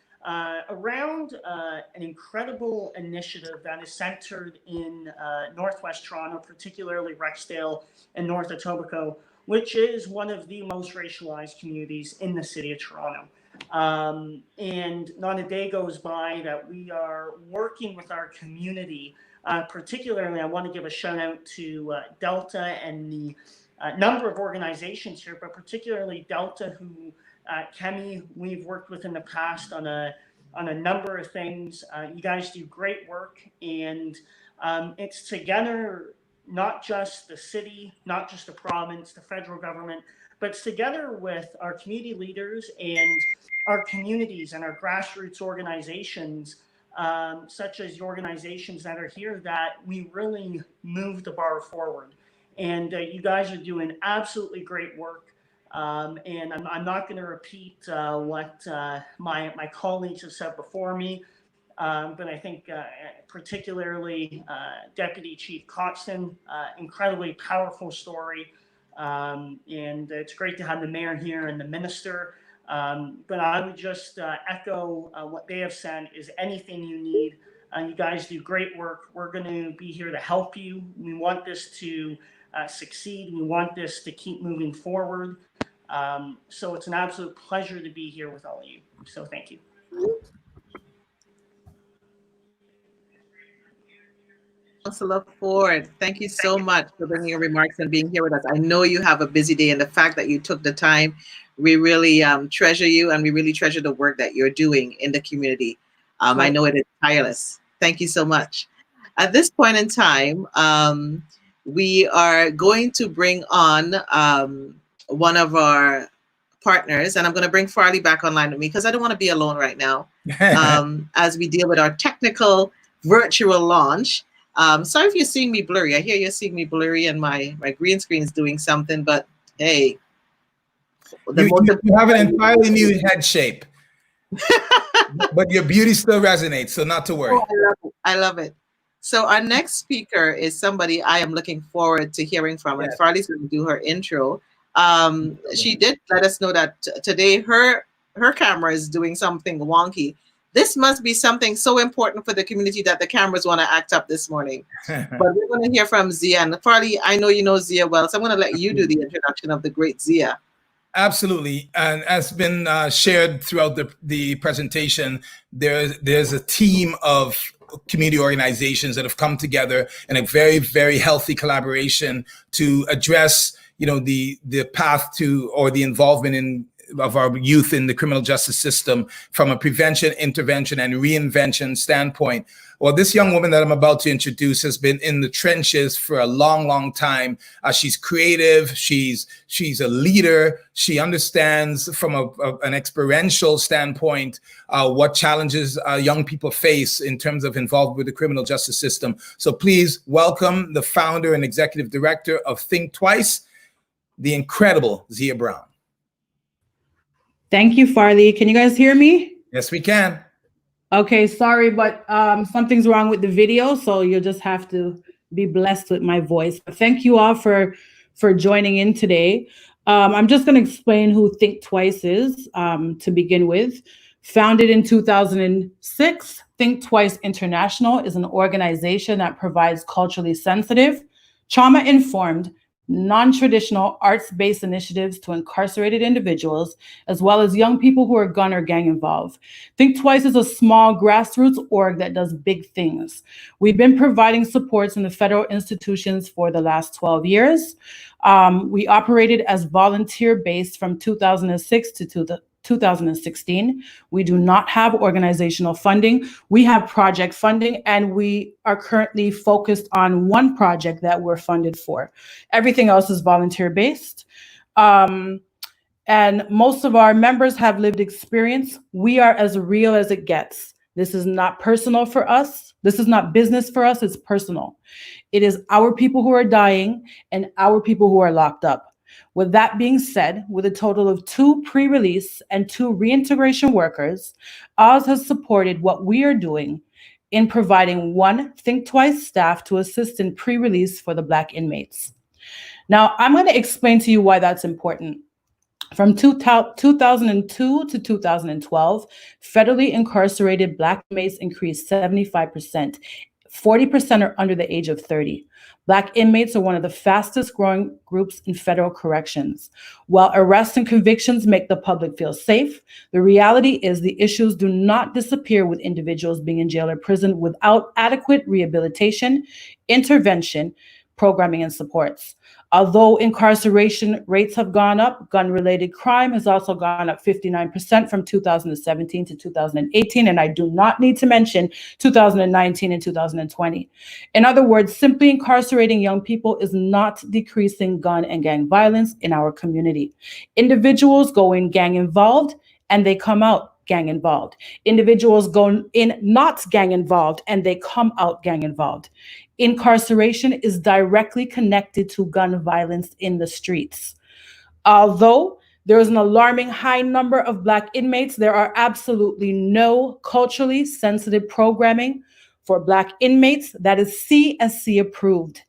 Around an incredible initiative that is centered in Northwest Toronto, particularly Rexdale and North Etobicoke, which is one of the most racialized communities in the city of Toronto. And not a day goes by that we are working with our community. Particularly, I want to give a shout out to Delta and the number of organizations here, but particularly Delta, who Kemi, we've worked with in the past on a number of things. You guys do great work, and it's together, not just the city, not just the province, the federal government, but it's together with our community leaders and our communities and our grassroots organizations, such as the organizations that are here, that we really move the bar forward. And you guys are doing absolutely great work. And I'm not going to repeat what my colleagues have said before me, but I think particularly Deputy Chief Coxton, incredibly powerful story, and it's great to have the mayor here and the minister. But I would just echo what they have said, is anything you need. You guys do great work. We're going to be here to help you. We want this to succeed. We want this to keep moving forward. So it's an absolute pleasure to be here with all of you. So thank you. Councilor Ford, thank you so much for bringing your remarks and being here with us. I know you have a busy day, and the fact that you took the time, we really treasure you, and we really treasure the work that you're doing in the community. I know it is tireless. Thank you so much. At this point in time, we are going to bring on one of our partners, and I'm going to bring Farley back online with me because I don't want to be alone right now as we deal with our technical virtual launch. Sorry if you're seeing me blurry. I hear you're seeing me blurry and my green screen is doing something, but hey. You have an entirely new head shape, but your beauty still resonates, so not to worry. Oh, I love it. So our next speaker is somebody I am looking forward to hearing from, and Farley's going to do her intro. She did let us know that today her camera is doing something wonky. This must be something so important for the community that the cameras want to act up this morning. But we're going to hear from Zia. And Farley, I know you know Zia well, so I'm going to let you do the introduction of the great Zia. Absolutely. And as been shared throughout the presentation, there's a team of community organizations that have come together in a very, very healthy collaboration to address, the path to, or the involvement of our youth in the criminal justice system from a prevention, intervention, and reinvention standpoint. Well, this young woman that I'm about to introduce has been in the trenches for a long, long time. She's creative. She's a leader. She understands from an experiential standpoint what challenges young people face in terms of involved with the criminal justice system. So please welcome the founder and executive director of Think Twice, the incredible Zia Brown. Thank you, Farley. Can you guys hear me? Yes, we can. Okay, sorry, but something's wrong with the video, so you'll just have to be blessed with my voice. But thank you all for joining in today. I'm just going to explain who Think Twice is to begin with. Founded in 2006, Think Twice International is an organization that provides culturally sensitive, trauma-informed, non-traditional arts-based initiatives to incarcerated individuals, as well as young people who are gun or gang involved. Think Twice is a small grassroots org that does big things. We've been providing supports in the federal institutions for the last 12 years. We operated as volunteer-based from 2006 to 2016. We do not have organizational funding. We have project funding, and we are currently focused on one project that we're funded for. Everything else is volunteer-based. And most of our members have lived experience. We are as real as it gets. This is not personal for us. This is not business for us. It's personal. It is our people who are dying and our people who are locked up. With that being said, with a total of 2 pre-release and 2 reintegration workers, Oz has supported what we are doing in providing 1 Think Twice staff to assist in pre-release for the Black inmates. Now, I'm going to explain to you why that's important. From 2002 to 2012, federally incarcerated Black inmates increased 75%. 40% are under the age of 30. Black inmates are one of the fastest growing groups in federal corrections. While arrests and convictions make the public feel safe, the reality is the issues do not disappear with individuals being in jail or prison without adequate rehabilitation, intervention, programming, and supports. Although incarceration rates have gone up, gun-related crime has also gone up 59% from 2017 to 2018, and I do not need to mention 2019 and 2020. In other words, simply incarcerating young people is not decreasing gun and gang violence in our community. Individuals go in gang involved and they come out gang involved. Individuals go in not gang involved and they come out gang involved. Incarceration is directly connected to gun violence in the streets. Although there is an alarming high number of Black inmates, there are absolutely no culturally sensitive programming for Black inmates that is CSC approved.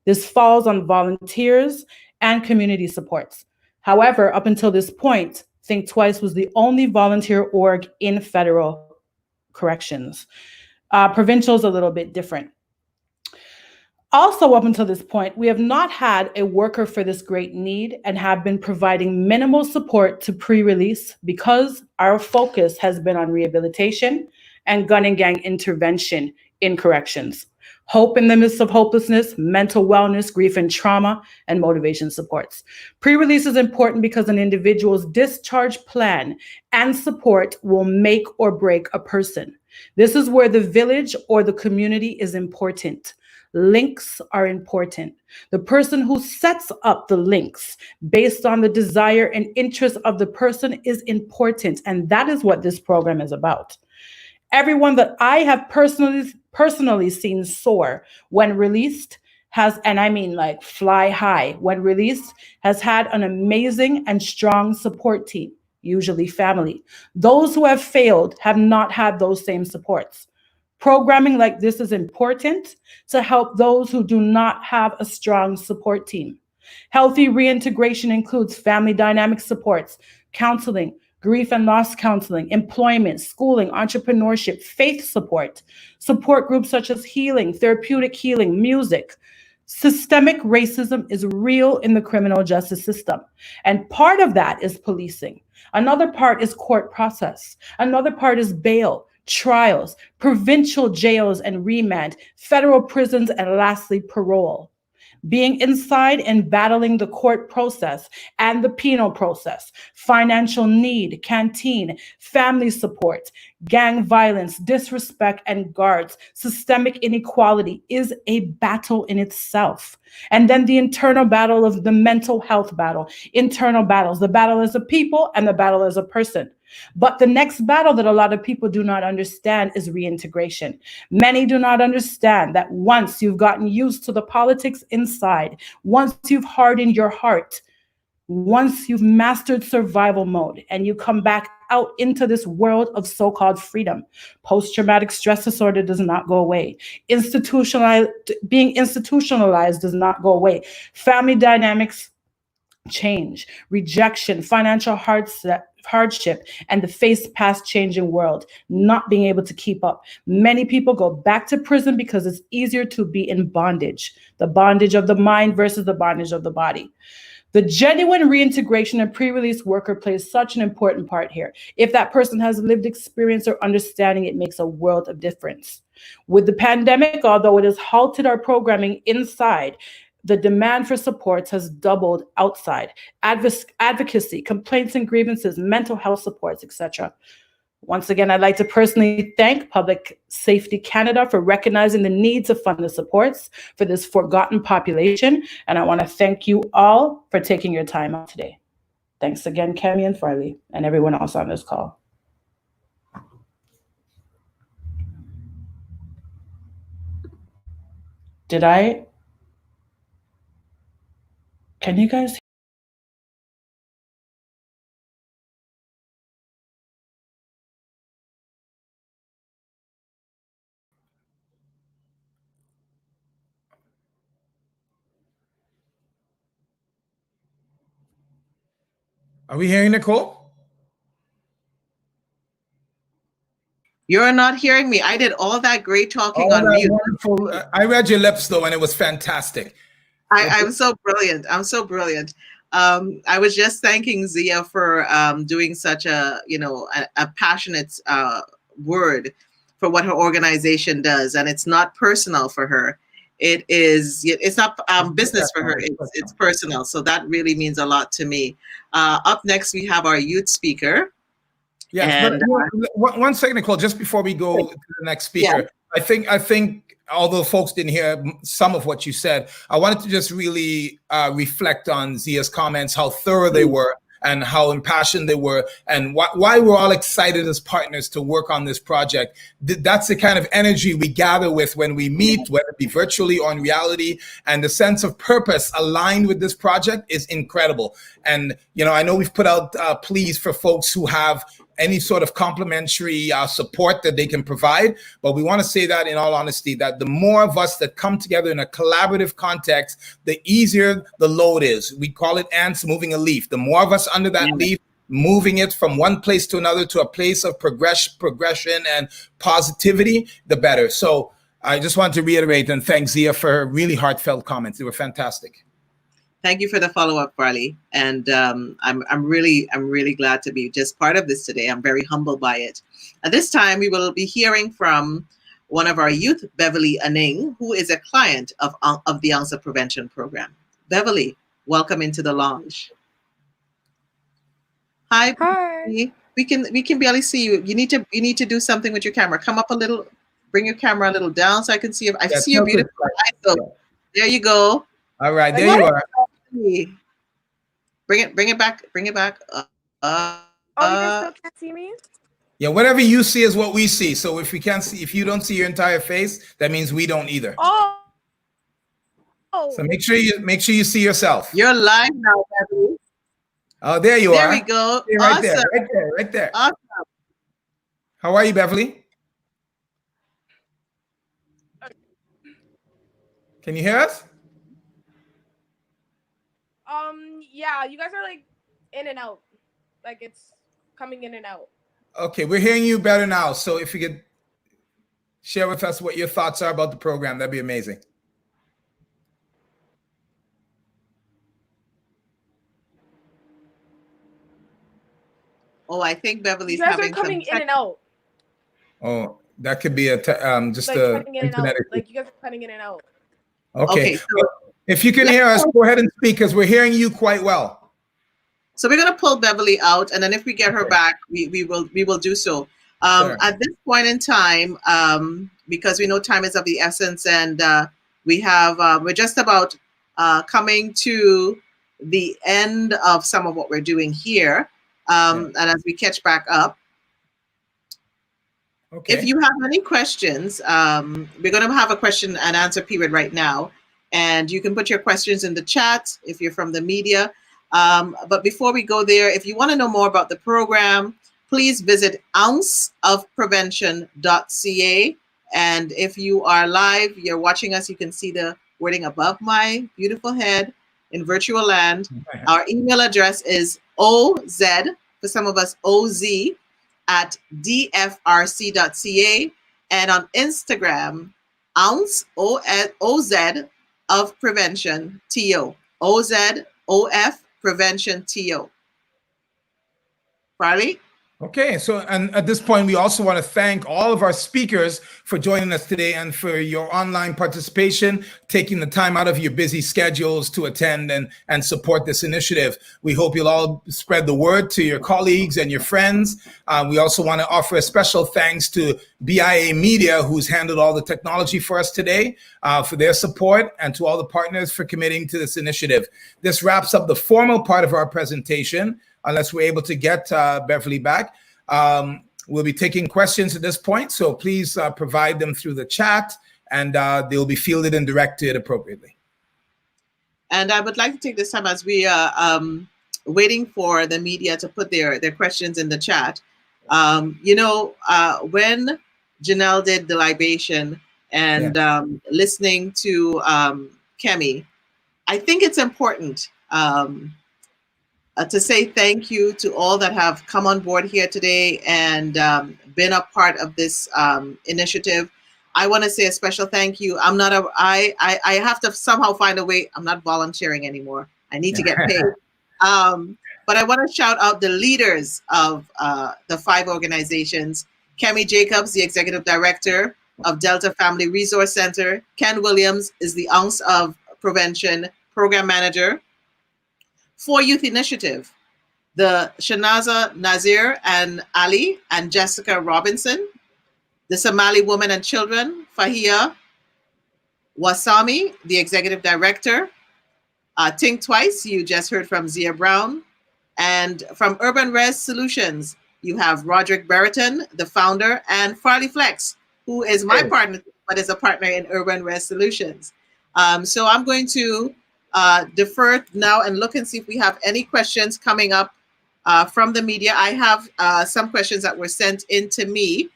This falls on volunteers and community supports. However, up until this point, Think Twice was the only volunteer org in federal corrections. Provincial is a little bit different. Also, up until this point, we have not had a worker for this great need and have been providing minimal support to pre-release because our focus has been on rehabilitation and gun and gang intervention in corrections. Hope in the midst of hopelessness, mental wellness, grief and trauma, and motivation supports. Pre-release is important because an individual's discharge plan and support will make or break a person. This is where the village or the community is important. Links are important. The person who sets up the links based on the desire and interest of the person is important, and that is what this program is about. Everyone that I have personally seen soar when released has, and I mean like fly high, when released, has had an amazing and strong support team, usually family. Those who have failed have not had those same supports. Programming like this is important to help those who do not have a strong support team. Healthy reintegration includes family dynamic supports, counseling, grief and loss counseling, employment, schooling, entrepreneurship, faith support groups such as healing, therapeutic healing, music. Systemic racism is real in the criminal justice system, and part of that is policing. Another part is court process. Another part is bail, trials, provincial jails and remand, federal prisons, and lastly, parole. Being inside and battling the court process and the penal process, financial need, canteen, family support, gang violence, disrespect, and guards, systemic inequality is a battle in itself. And then the internal battle of the mental health battle, internal battles, the battle as a people and the battle as a person. But the next battle that a lot of people do not understand is reintegration. Many do not understand that once you've gotten used to the politics inside, once you've hardened your heart, once you've mastered survival mode and you come back out into this world of so-called freedom, post-traumatic stress disorder does not go away. Being institutionalized does not go away. Family dynamics change, rejection, financial hardship, and the face past changing world, not being able to keep up. Many people go back to prison because it's easier to be in bondage, the bondage of the mind versus the bondage of the body. The genuine reintegration and pre-release worker plays such an important part here. If that person has lived experience or understanding, it makes a world of difference. With the pandemic, although it has halted our programming inside, the demand for supports has doubled outside. Advocacy, complaints and grievances, mental health supports, etc. Once again, I'd like to personally thank Public Safety Canada for recognizing the need to fund the supports for this forgotten population. And I want to thank you all for taking your time out today. Thanks again, Kemi and Farley, and everyone else on this call. Can you guys? Are we hearing Nicole? You're not hearing me. I did all that great talking on mute. Wonderful. I read your lips though, and it was fantastic. I'm so brilliant. I'm so brilliant. I was just thanking Zia for doing such a passionate word for what her organization does, and it's not personal for her. It's not business for her. It's personal. So that really means a lot to me. Up next, we have our youth speaker. Yeah, but one second, Nicole, just before we go to the next speaker, I think although folks didn't hear some of what you said, I wanted to just really reflect on Zia's comments, how thorough they were and how impassioned they were, and why we're all excited as partners to work on this project. That's the kind of energy we gather with when we meet, whether it be virtually or in reality, and the sense of purpose aligned with this project is incredible. And, I know we've put out pleas for folks who have any sort of complimentary support that they can provide. But we want to say that in all honesty, that the more of us that come together in a collaborative context, the easier the load is. We call it ants moving a leaf. The more of us under that leaf, moving it from one place to another to a place of progression and positivity, the better. So I just want to reiterate and thank Zia for her really heartfelt comments. They were fantastic. Thank you for the follow-up, Farley. And I'm really glad to be just part of this today. I'm very humbled by it. At this time, we will be hearing from one of our youth, Beverly Aning, who is a client of the UNCSA Prevention Program. Beverly, welcome into the lounge. Hi. Beverly. We can barely see you. You need to do something with your camera. Come up a little, bring your camera a little down so I can see you. I see your beautiful eyes. So there you go. All right, there you are. Bring it back. You guys still can't see me? Yeah, whatever you see is what we see. So if you don't see your entire face, that means we don't either. Oh. So make sure you see yourself. You're live now, Beverly. Oh, there you are. There we go. Right awesome. Right there. Awesome. How are you, Beverly? Can you hear us? Yeah, you guys are like in and out. Like it's coming in and out. Okay, we're hearing you better now. So if you could share with us what your thoughts are about the program, that'd be amazing. Oh, I think Beverly's you guys having are coming in and out. Oh, that could be just like a cutting in and out. Like you guys are cutting in and out. Okay. So if you can hear us, go ahead and speak because we're hearing you quite well. So we're going to pull Beverly out, and then if we get her back, we will do so. Sure. At this point in time, because we know time is of the essence, and we're just about coming to the end of some of what we're doing here, and as we catch back up. Okay. If you have any questions, we're going to have a question and answer period right now. And you can put your questions in the chat if you're from the media. But before we go there, if you want to know more about the program, please visit ounceofprevention.ca. And if you are live, you're watching us, you can see the wording above my beautiful head in virtual land. Our email address is OZ, for some of us, OZ, at dfrc.ca. And on Instagram, ounce, OZ, of prevention, TO. OZOF prevention, TO. Farley? Okay, so and at this point, we also want to thank all of our speakers for joining us today and for your online participation, taking the time out of your busy schedules to attend and support this initiative. We hope you'll all spread the word to your colleagues and your friends. We also want to offer a special thanks to BIA Media, who's handled all the technology for us today, for their support, and to all the partners for committing to this initiative. This wraps up the formal part of our presentation. unless we're able to get Beverly back. We'll be taking questions at this point, so please provide them through the chat, and they'll be fielded and directed appropriately. And I would like to take this time, as we are waiting for the media to put their questions in the chat. When Janelle did the libation and listening to Kemi, I think it's important to say thank you to all that have come on board here today and been a part of this initiative. I want to say a special thank you. I have to somehow find a way. I'm not volunteering anymore. I need to get paid. But I want to shout out the leaders of the 5 organizations. Kemi Jacobs, the Executive Director of Delta Family Resource Center. Ken Williams is the Ounce of Prevention Program Manager. 4 Youth Initiative, the Shanaza Nazir and Ali and Jessica Robinson. The Somali Women and Children, Fahia Wasami, the Executive Director. Think Twice, you just heard from Zia Brown. And from Urban Res Solutions, you have Roderick Brereton, the founder, and Farley Flex, who is my partner, but is a partner in Urban Res Solutions. So I'm going to defer now and look and see if we have any questions coming up from the media. I have some questions that were sent in to me.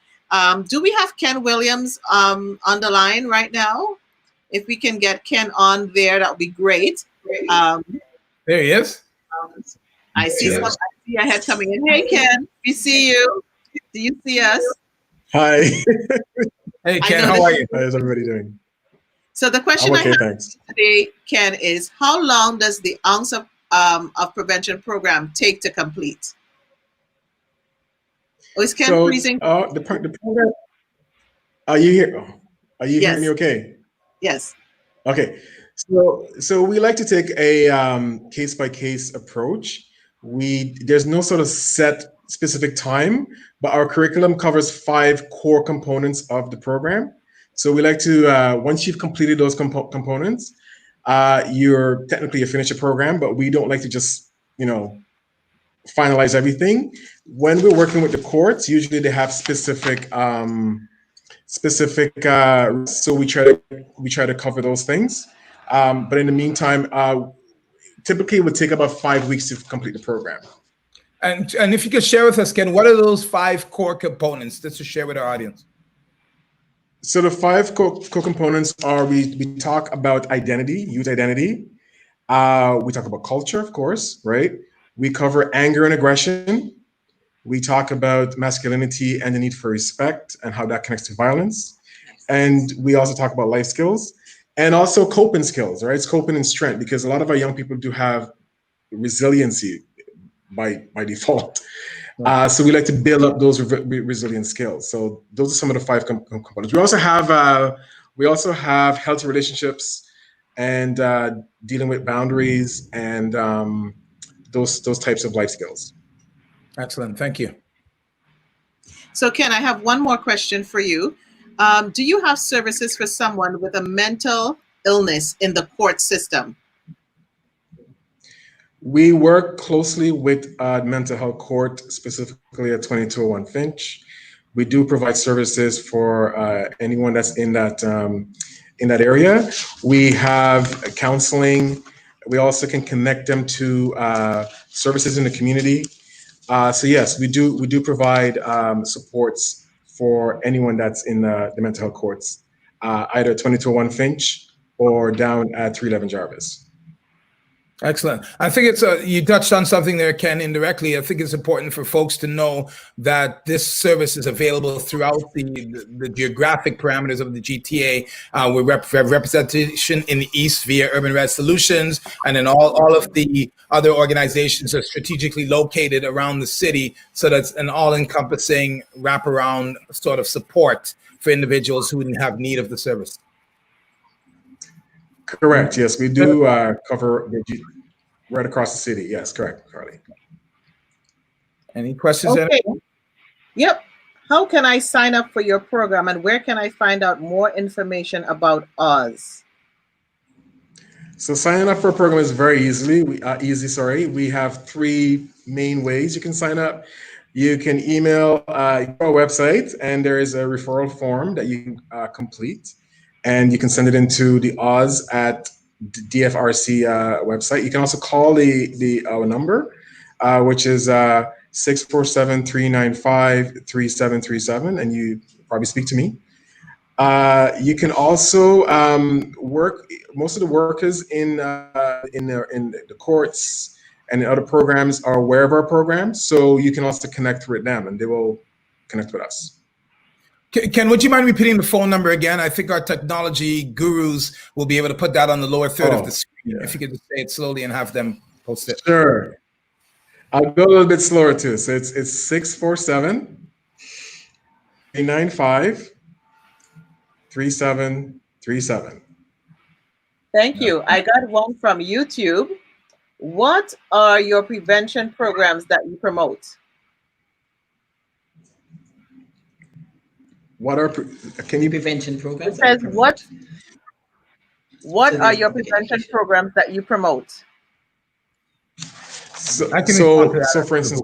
Do we have Ken Williams on the line right now? If we can get Ken on there, that would be great. There he is. I see a head coming in. Hey, Ken, we see you. Do you see us? Hi. Hey, Ken, how are you? How is everybody doing? So the question I have today, Ken, is how long does the Ounce of Prevention program take to complete? Oh, is Ken freezing? The program. Are you here? Are you hearing me okay? Yes. Okay. So we like to take a case-by-case approach. There's no sort of set specific time, but our curriculum covers 5 core components of the program. So we like to, once you've completed those components, you're technically finished a program, but we don't like to just, finalize everything. When we're working with the courts, usually they have specific, so we try to cover those things. But in the meantime, typically it would take about 5 weeks to complete the program. And if you could share with us, Ken, what are those 5 core components, just to share with our audience? So the 5 core components are, we talk about identity, youth identity. We talk about culture, of course, right? We cover anger and aggression. We talk about masculinity and the need for respect and how that connects to violence. And we also talk about life skills and also coping skills, right? It's coping and strength, because a lot of our young people do have resiliency by default. So we like to build up those resilient skills. So those are some of the 5 components. We also have healthy relationships and dealing with boundaries and those types of life skills. Excellent, thank you. So Ken, I have one more question for you. Do you have services for someone with a mental illness in the court system? We work closely with mental health court, specifically at 2201 Finch. We do provide services for anyone that's in that area. We have counseling. We also can connect them to services in the community. So yes, we do provide supports for anyone that's in the mental health courts, either 2201 Finch or down at 311 Jarvis. Excellent. I think it's you touched on something there, Ken, indirectly. I think it's important for folks to know that this service is available throughout the geographic parameters of the GTA. We have representation in the East via Urban Res Solutions, and then all of the other organizations are strategically located around the city, so that's an all-encompassing wraparound sort of support for individuals who have need of the service. Correct. Yes, we do cover right across the city. Yes, correct, Carly. Any questions? Okay. Yep. How can I sign up for your program, and where can I find out more information about Oz? So signing up for a program is very easy. We have 3 main ways you can sign up. You can email our website, and there is a referral form that you can complete, and you can send it into the Oz at DFRC website. You can also call the number, which is 647-395-3737, and you probably speak to me. You can also work. Most of the workers in the courts and in other programs are aware of our programs, so you can also connect with them, and they will connect with us. Ken, would you mind repeating the phone number again? I think our technology gurus will be able to put that on the lower third of the screen. Yeah. If you could just say it slowly and have them post it. Sure. I'll go a little bit slower too. So it's 647-395-3737. Thank you. I got one from YouTube. What are your prevention programs that you promote? What are prevention programs? It says what are your prevention programs that you promote? So for instance,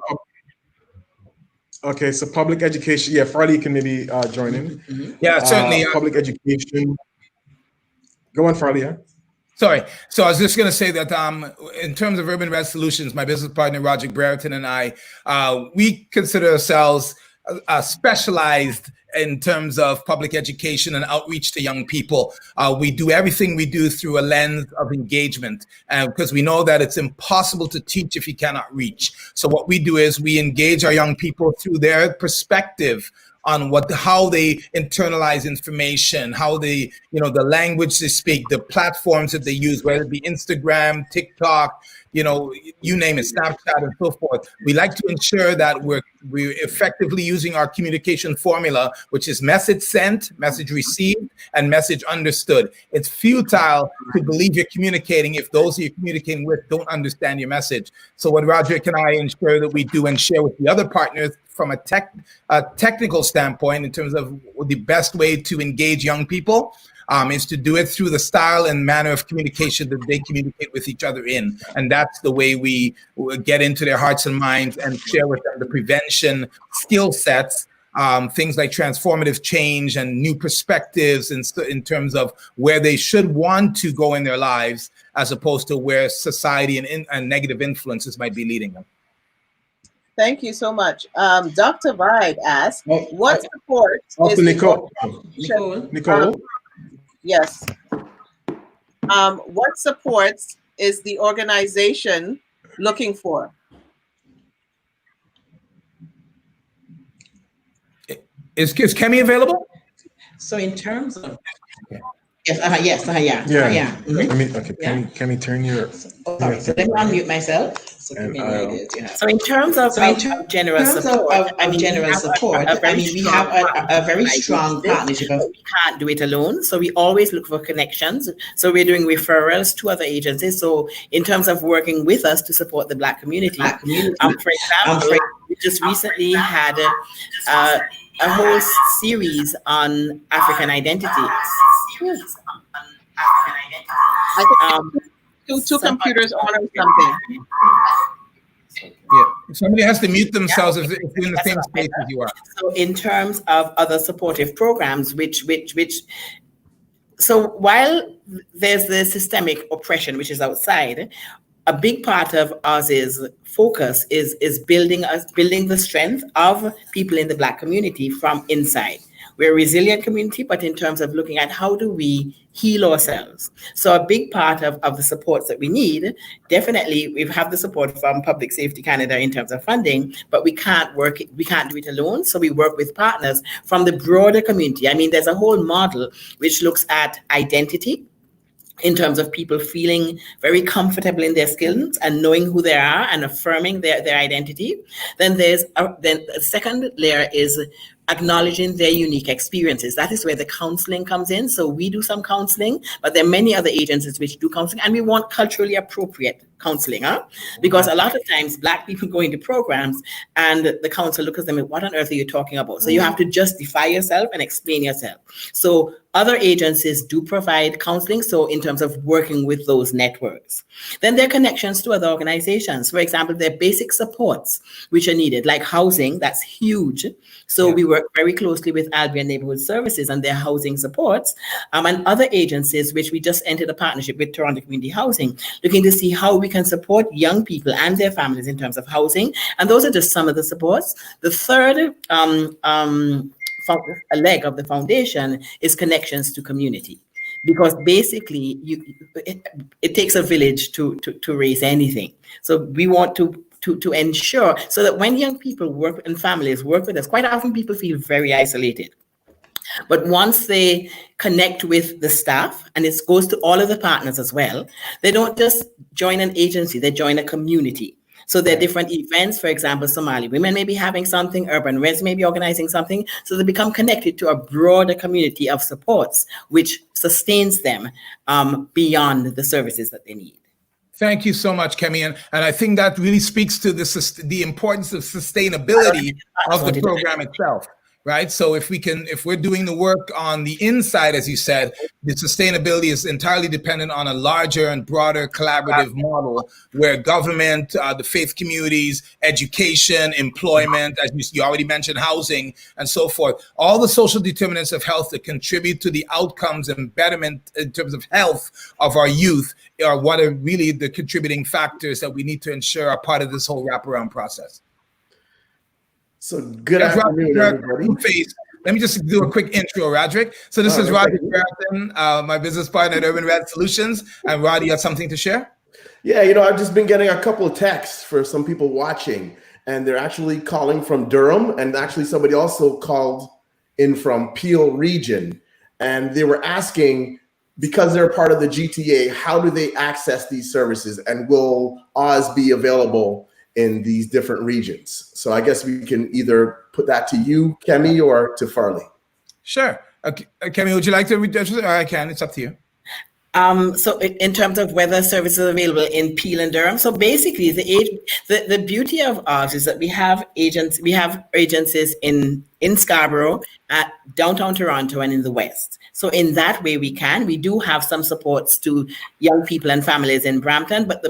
okay, so public education. Yeah, Farley can maybe join in. Mm-hmm. Yeah, certainly. Public education. Go on, Farley. Yeah. Sorry. So I was just going to say that in terms of urban res solutions, my business partner, Roger Brereton, and I, we consider ourselves specialized in terms of public education and outreach to young people. We do everything we do through a lens of engagement, because we know that it's impossible to teach if you cannot reach. So what we do is we engage our young people through their perspective on how they internalize information, how they, the language they speak, the platforms that they use, whether it be Instagram, TikTok, you name it, Snapchat, and so forth. We like to ensure that we're effectively using our communication formula, which is message sent, message received, and message understood. It's futile to believe you're communicating if those you're communicating with don't understand your message. So what Roderick and I ensure that we do and share with the other partners from a technical standpoint in terms of the best way to engage young people is to do it through the style and manner of communication that they communicate with each other in. And that's the way we get into their hearts and minds and share with them the prevention skill sets, things like transformative change and new perspectives in terms of where they should want to go in their lives, as opposed to where society and negative influences might be leading them. Thank you so much. Dr. Vide asked, what support is Nicole? Yes. What supports is the organization looking for? Is Kemi available? So in terms of Yeah. Mm-hmm. I mean, okay. Can we turn your? So let me unmute myself. So in terms of general support, we have a very strong partnership. We can't do it alone, so we always look for connections. So we're doing referrals to other agencies. So in terms of working with us to support the Black community, for example, we just recently had a whole series on African identity. I think two computers on or something. Yeah, somebody has to mute themselves if they're in the same space as you are. So in terms of other supportive programs, so while there's the systemic oppression, which is outside, a big part of Oz's focus is building the strength of people in the Black community from inside. We're a resilient community, but in terms of looking at how do we heal ourselves. So a big part of the supports that we need, definitely we have the support from Public Safety Canada in terms of funding, but we can't do it alone. So we work with partners from the broader community. I mean, there's a whole model which looks at identity, in terms of people feeling very comfortable in their skills and knowing who they are and affirming their identity. Then the second layer is acknowledging their unique experiences. That is where the counseling comes in. So we do some counseling, but there are many other agencies which do counseling, and we want culturally appropriate counseling, because a lot of times Black people go into programs and the counselor looks at them and, what on earth are you talking about? So you have to justify yourself and explain yourself. So other agencies do provide counseling, so in terms of working with those networks. Then there are connections to other organizations. For example, there are basic supports which are needed, like housing. That's huge. So we work very closely with Albion Neighborhood Services and their housing supports, and other agencies which we just entered a partnership with Toronto Community Housing, looking to see how we can support young people and their families in terms of housing. And those are just some of the supports. The third a leg of the foundation is connections to community, because basically it takes a village to raise anything. So we want to ensure so that when young people work and families work with us, quite often people feel very isolated. But once they connect with the staff, and it goes to all of the partners as well, they don't just join an agency, they join a community. So there are different events. For example, Somali women may be having something, Urban Res may be organizing something. So they become connected to a broader community of supports, which sustains them beyond the services that they need. Thank you so much, Kemi. And I think that really speaks to the importance of sustainability of the program itself. Right. So if we're doing the work on the inside, as you said, the sustainability is entirely dependent on a larger and broader collaborative model where government, the faith communities, education, employment, as you already mentioned, housing and so forth, all the social determinants of health that contribute to the outcomes and betterment in terms of health of our youth are what are really the contributing factors that we need to ensure are part of this whole wraparound process. So good afternoon, everybody. Let me just do a quick intro, Roderick. So this is Roderick Grafton, my business partner at Urban Red Solutions. And Rod, you have something to share? Yeah, I've just been getting a couple of texts for some people watching, and they're actually calling from Durham, and actually somebody also called in from Peel region. And they were asking, because they're part of the GTA, how do they access these services, and will Oz be available in these different regions? So I guess we can either put that to you, Kemi, or to Farley. Sure. Okay. Kemi, would you like to read this? Or I can, it's up to you. So in terms of whether services are available in Peel and Durham, so basically the beauty of ours is that we have agencies in Scarborough, at downtown Toronto, and in the West. So in that way we do have some supports to young people and families in Brampton, but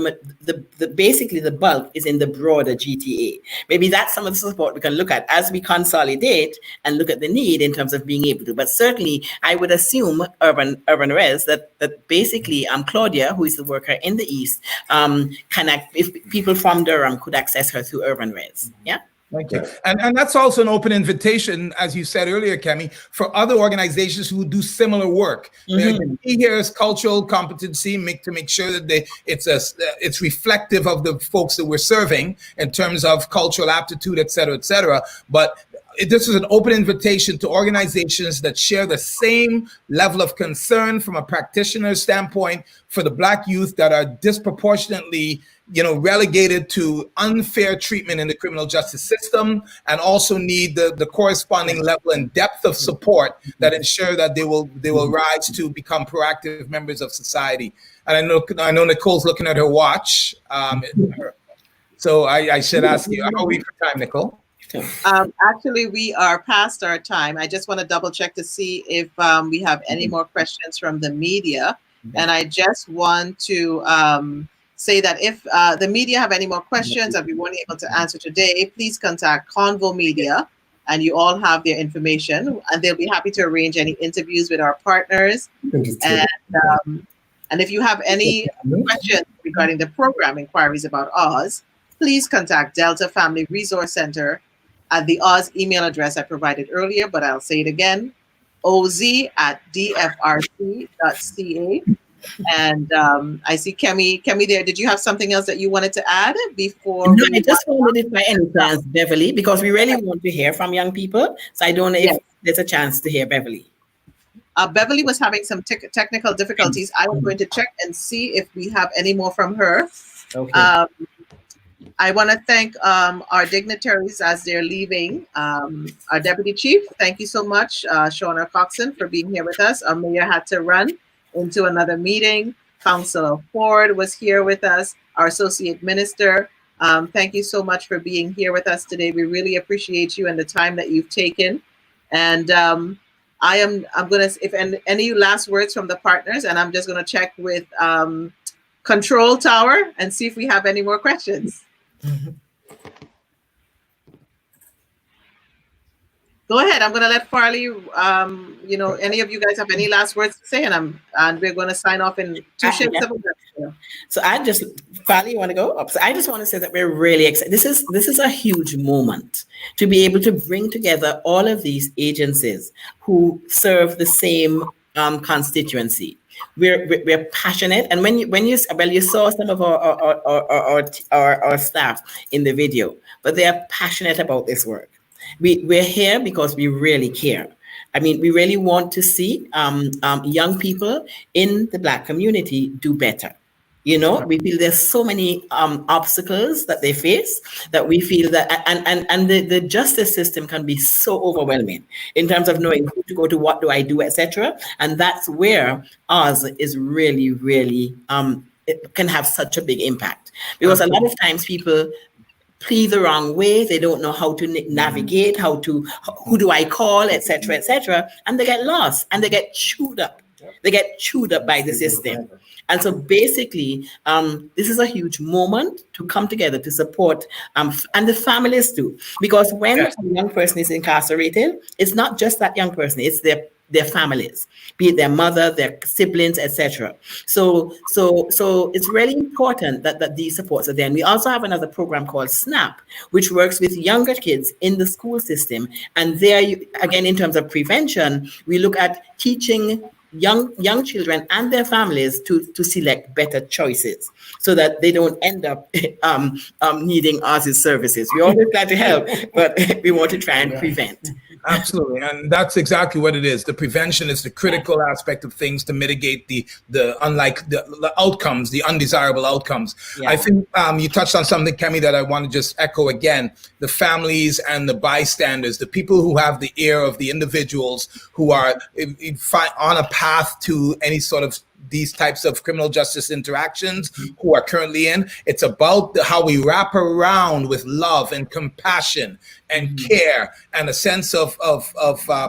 basically the bulk is in the broader GTA. Maybe that's some of the support we can look at as we consolidate and look at the need in terms of being able to. But certainly I would assume Urban Res that basically Claudia, who is the worker in the East, if people from Durham could access her through Urban Res. Yeah. Thank you. And that's also an open invitation, as you said earlier, Kemi, for other organizations who do similar work. The key here is cultural competency, to make sure that it's reflective of the folks that we're serving in terms of cultural aptitude, et cetera, But this is an open invitation to organizations that share the same level of concern from a practitioner standpoint for the Black youth that are disproportionately relegated to unfair treatment in the criminal justice system, and also need the corresponding level and depth of support that ensure that they will rise to become proactive members of society. And I know Nicole's looking at her watch, so I should ask you, how are we for time, Nicole? Actually, we are past our time. I just want to double check to see if we have any more questions from the media, and I just want to say that if the media have any more questions that we weren't able to answer today, please contact Convo Media, and you all have their information, and they'll be happy to arrange any interviews with our partners. And if you have any questions regarding the program, inquiries about Oz, please contact Delta Family Resource Center at the Oz email address I provided earlier, but I'll say it again, oz@dfrc.ca. And I see Kemi there. Did you have something else that you wanted to add before? No, I just wanted it by any chance, Beverly, because we really want to hear from young people. So I don't know if there's a chance to hear Beverly. Beverly was having some technical difficulties. I was going to check and see if we have any more from her. Okay. I want to thank our dignitaries as they're leaving. Our Deputy Chief, thank you so much, Shawna Coxon, for being here with us. Our Mayor had to run into another meeting. Councilor Ford was here with us. Our Associate Minister, thank you so much for being here with us today. We really appreciate you and the time that you've taken. And I'm gonna, if any last words from the partners, and I'm just gonna check with Control Tower and see if we have any more questions. Go ahead. I'm going to let Farley, any of you guys have any last words to say, and we're going to sign off in two shifts of a breath. So Farley, you want to go? So I just want to say that we're really excited. This is a huge moment to be able to bring together all of these agencies who serve the same constituency. We're passionate, and when you saw some of our staff in the video, but they are passionate about this work. We're here because we really care. I mean, we really want to see young people in the Black community do better. We feel there's so many obstacles that they face that we feel that, and the justice system can be so overwhelming in terms of knowing who to go to, what do I do, etc. And that's where ours is really, really, it can have such a big impact, because a lot of times people plead the wrong way. They don't know how to navigate, who do I call, etc., and they get lost and they get chewed up. They get chewed up by the system. And so basically, this is a huge moment to come together to support, and the families too. Because when a young person is incarcerated, it's not just that young person, it's their families, be it their mother, their siblings, etc. So it's really important that these supports are there. And we also have another program called SNAP, which works with younger kids in the school system. And there, again, in terms of prevention, we look at teaching young children and their families to select better choices so that they don't end up needing our services. We always try to help, but we want to try and prevent. Absolutely, and that's exactly what it is. The prevention is the critical aspect of things to mitigate the outcomes, the undesirable outcomes. Yeah. I think you touched on something, Kemi, that I want to just echo again. The families and the bystanders, the people who have the ear of the individuals who are on a path to any sort of these types of criminal justice interactions who are currently in. It's about how we wrap around with love and compassion and care and a sense of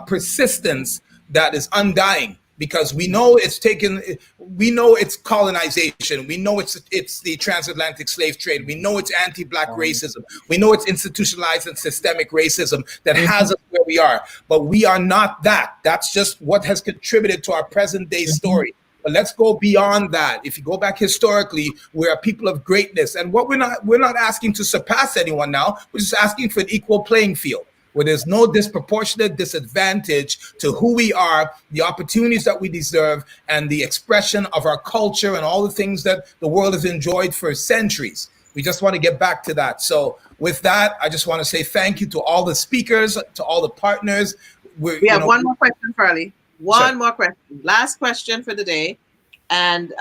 persistence that is undying, because we know it's colonization, we know it's the transatlantic slave trade, we know it's anti-Black racism, we know it's institutionalized and systemic racism that has us where we are, but we are not that. That's just what has contributed to our present day story. But let's go beyond that. If you go back historically, we're a people of greatness. And what we're not asking to surpass anyone now, we're just asking for an equal playing field where there's no disproportionate disadvantage to who we are, the opportunities that we deserve, and the expression of our culture and all the things that the world has enjoyed for centuries. We just want to get back to that. So with that, I just want to say thank you to all the speakers, to all the partners. We have one more question, Farley. One more question. Last question for the day. And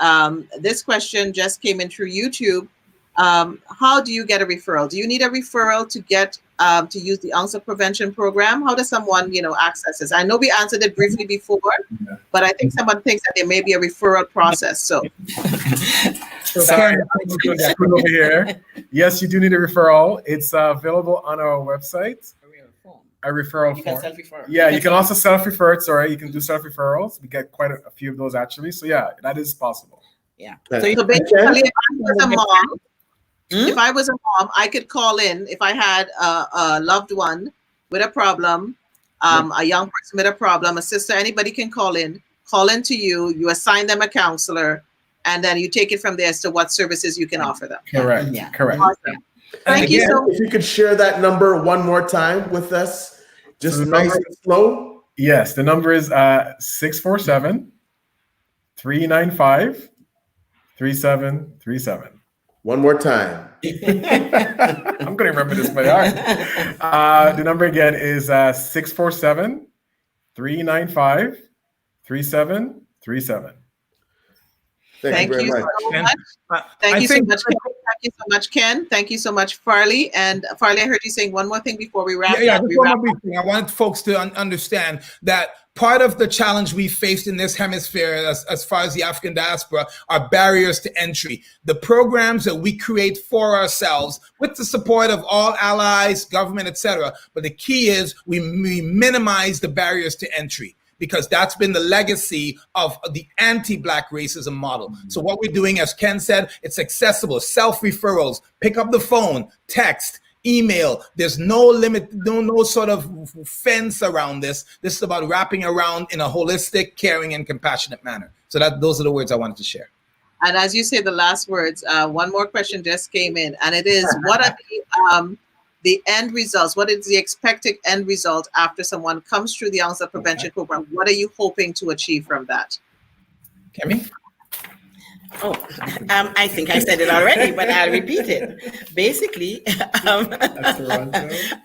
this question just came in through YouTube. How do you get a referral? Do you need a referral to get to use the UNCSA prevention program? How does someone, access this? I know we answered it briefly before, but I think someone thinks that there may be a referral process. So, sorry, over here. Yes, you do need a referral. It's available on our website. A referral form. Yeah, you can also self-refer it. Sorry, you can do self-referrals. We get quite a few of those actually. So yeah, that is possible. Yeah. So basically, if I was a mom, I could call in if I had a loved one with a problem, a young person with a problem, a sister. Anybody can call in to you. You assign them a counselor, and then you take it from there as to what services you can offer them. Correct. Yeah. Correct. Awesome. Thank you so much. If you could share that number one more time with us, just nice and slow. Yes, the number is 647-395-3737. One more time. I'm going to remember this by heart. The number again is 647-395-3737. Thank you very much. Thank you so much. you so much, Ken. Thank you so much, Farley. And Farley, I heard you saying one more thing before we wrap Yeah, up. just one more brief thing. I want folks to understand that part of the challenge we faced in this hemisphere as far as the African diaspora are barriers to entry. The programs that we create for ourselves with the support of all allies, government, etc. But the key is we minimize the barriers to entry, because that's been the legacy of the anti-Black racism model. So what we're doing, as Ken said, it's accessible, self-referrals, pick up the phone, text, email. There's no limit, no sort of fence around this. This is about wrapping around in a holistic, caring, and compassionate manner. So those are the words I wanted to share. And as you say the last words, one more question just came in, and it is, what are the end results? What is the expected end result after someone comes through the onset prevention program? What are you hoping to achieve from that? Kemi? Oh, I think I said it already, but I'll repeat it. Basically, a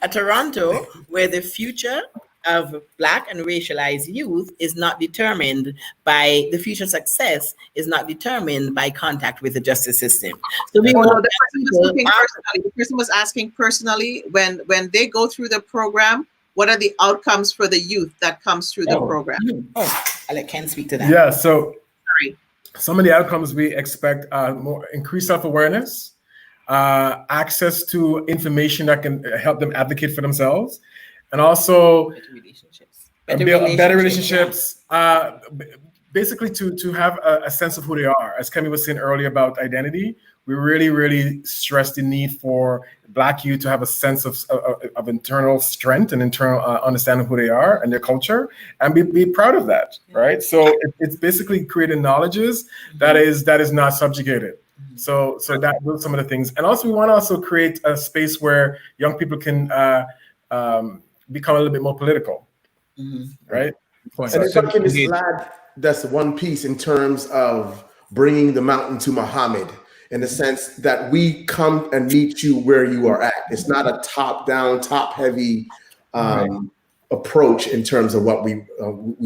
Toronto where the future of Black and racialized youth is not determined by the future success, is not determined by contact with the justice system. So we want the person was asking personally, when they go through the program, what are the outcomes for the youth that comes through the program? I'll let Ken speak to that. Yeah, so sorry. Some of the outcomes we expect are more increased self-awareness, access to information that can help them advocate for themselves, and also better relationships. Basically, to have a sense of who they are. As Kemi was saying earlier about identity, we really stress the need for Black youth to have a sense of internal strength and internal understanding of who they are and their culture, and be proud of that, right? So it's basically creating knowledges that is not subjugated. So that those some of the things, and also we want to also create a space where young people can become a little bit more political, right? And if I can just add, that's one piece in terms of bringing the mountain to Muhammad, in the sense that we come and meet you where you are at. It's not a top-down, top-heavy approach in terms of what we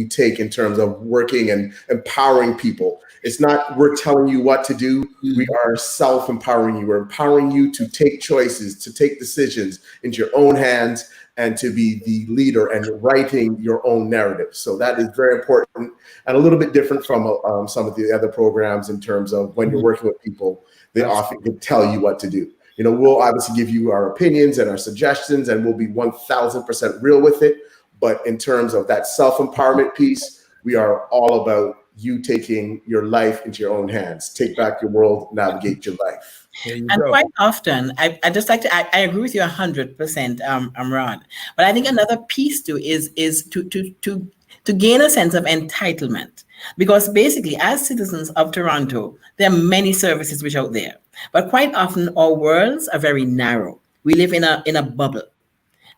take in terms of working and empowering people. It's not we're telling you what to do. We are self-empowering you. We're empowering you to take choices, to take decisions into your own hands, and to be the leader and writing your own narrative. So that is very important and a little bit different from some of the other programs in terms of when you're working with people, they often can tell you what to do. You know, we'll obviously give you our opinions and our suggestions, and we'll be 1000% real with it. But in terms of that self-empowerment piece, we are all about you taking your life into your own hands. Take back your world, navigate your life. And quite often, I just like to, I agree with you 100%, Amran. But I think another piece too is to gain a sense of entitlement. Because basically, as citizens of Toronto, there are many services which are out there. But quite often, our worlds are very narrow. We live in a bubble.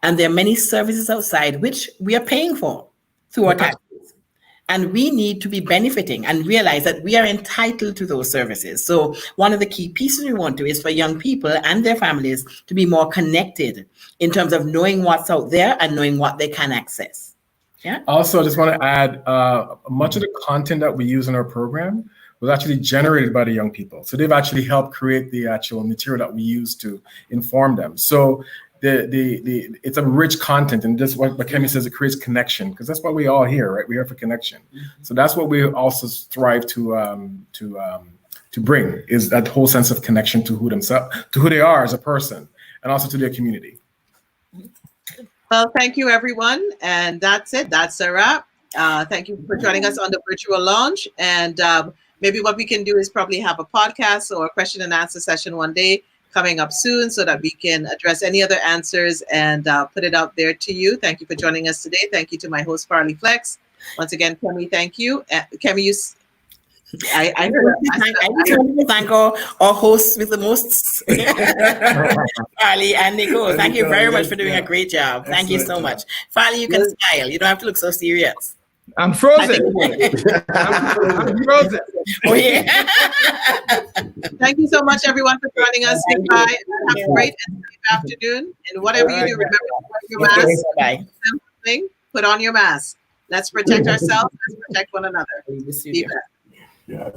And there are many services outside which we are paying for through our taxes. And we need to be benefiting and realize that we are entitled to those services. So one of the key pieces we want to is for young people and their families to be more connected in terms of knowing what's out there and knowing what they can access. Yeah. Also, I just want to add, much of the content that we use in our program was actually generated by the young people. So they've actually helped create the actual material that we use to inform them. So it's a rich content, and just what Kemi says, it creates connection, because that's what we all hear, right? We're here for connection. So that's what we also strive to bring, is that whole sense of connection to who they are as a person, and also to their community. Well, thank you, everyone, and that's it. That's a wrap. Thank you for joining us on the virtual launch, and maybe what we can do is probably have a podcast or a question and answer session one day coming up soon, so that we can address any other answers and put it out there to you. Thank you for joining us today. Thank you to my host, Farley Flex. Once again, Kemi, thank you. Kemi, I thank our hosts with the most, Farley and Nicole. Thank you very much for doing a great job. Thank you so much. Farley, you can smile. You don't have to look so serious. I'm frozen. I'm frozen. Oh, yeah. Thank you so much, everyone, for joining us. Goodbye. Have a great and safe afternoon. And whatever you do, remember to put your mask. Simple thing, put on your mask. Let's protect ourselves. Let's protect one another. Be blessed. Yeah.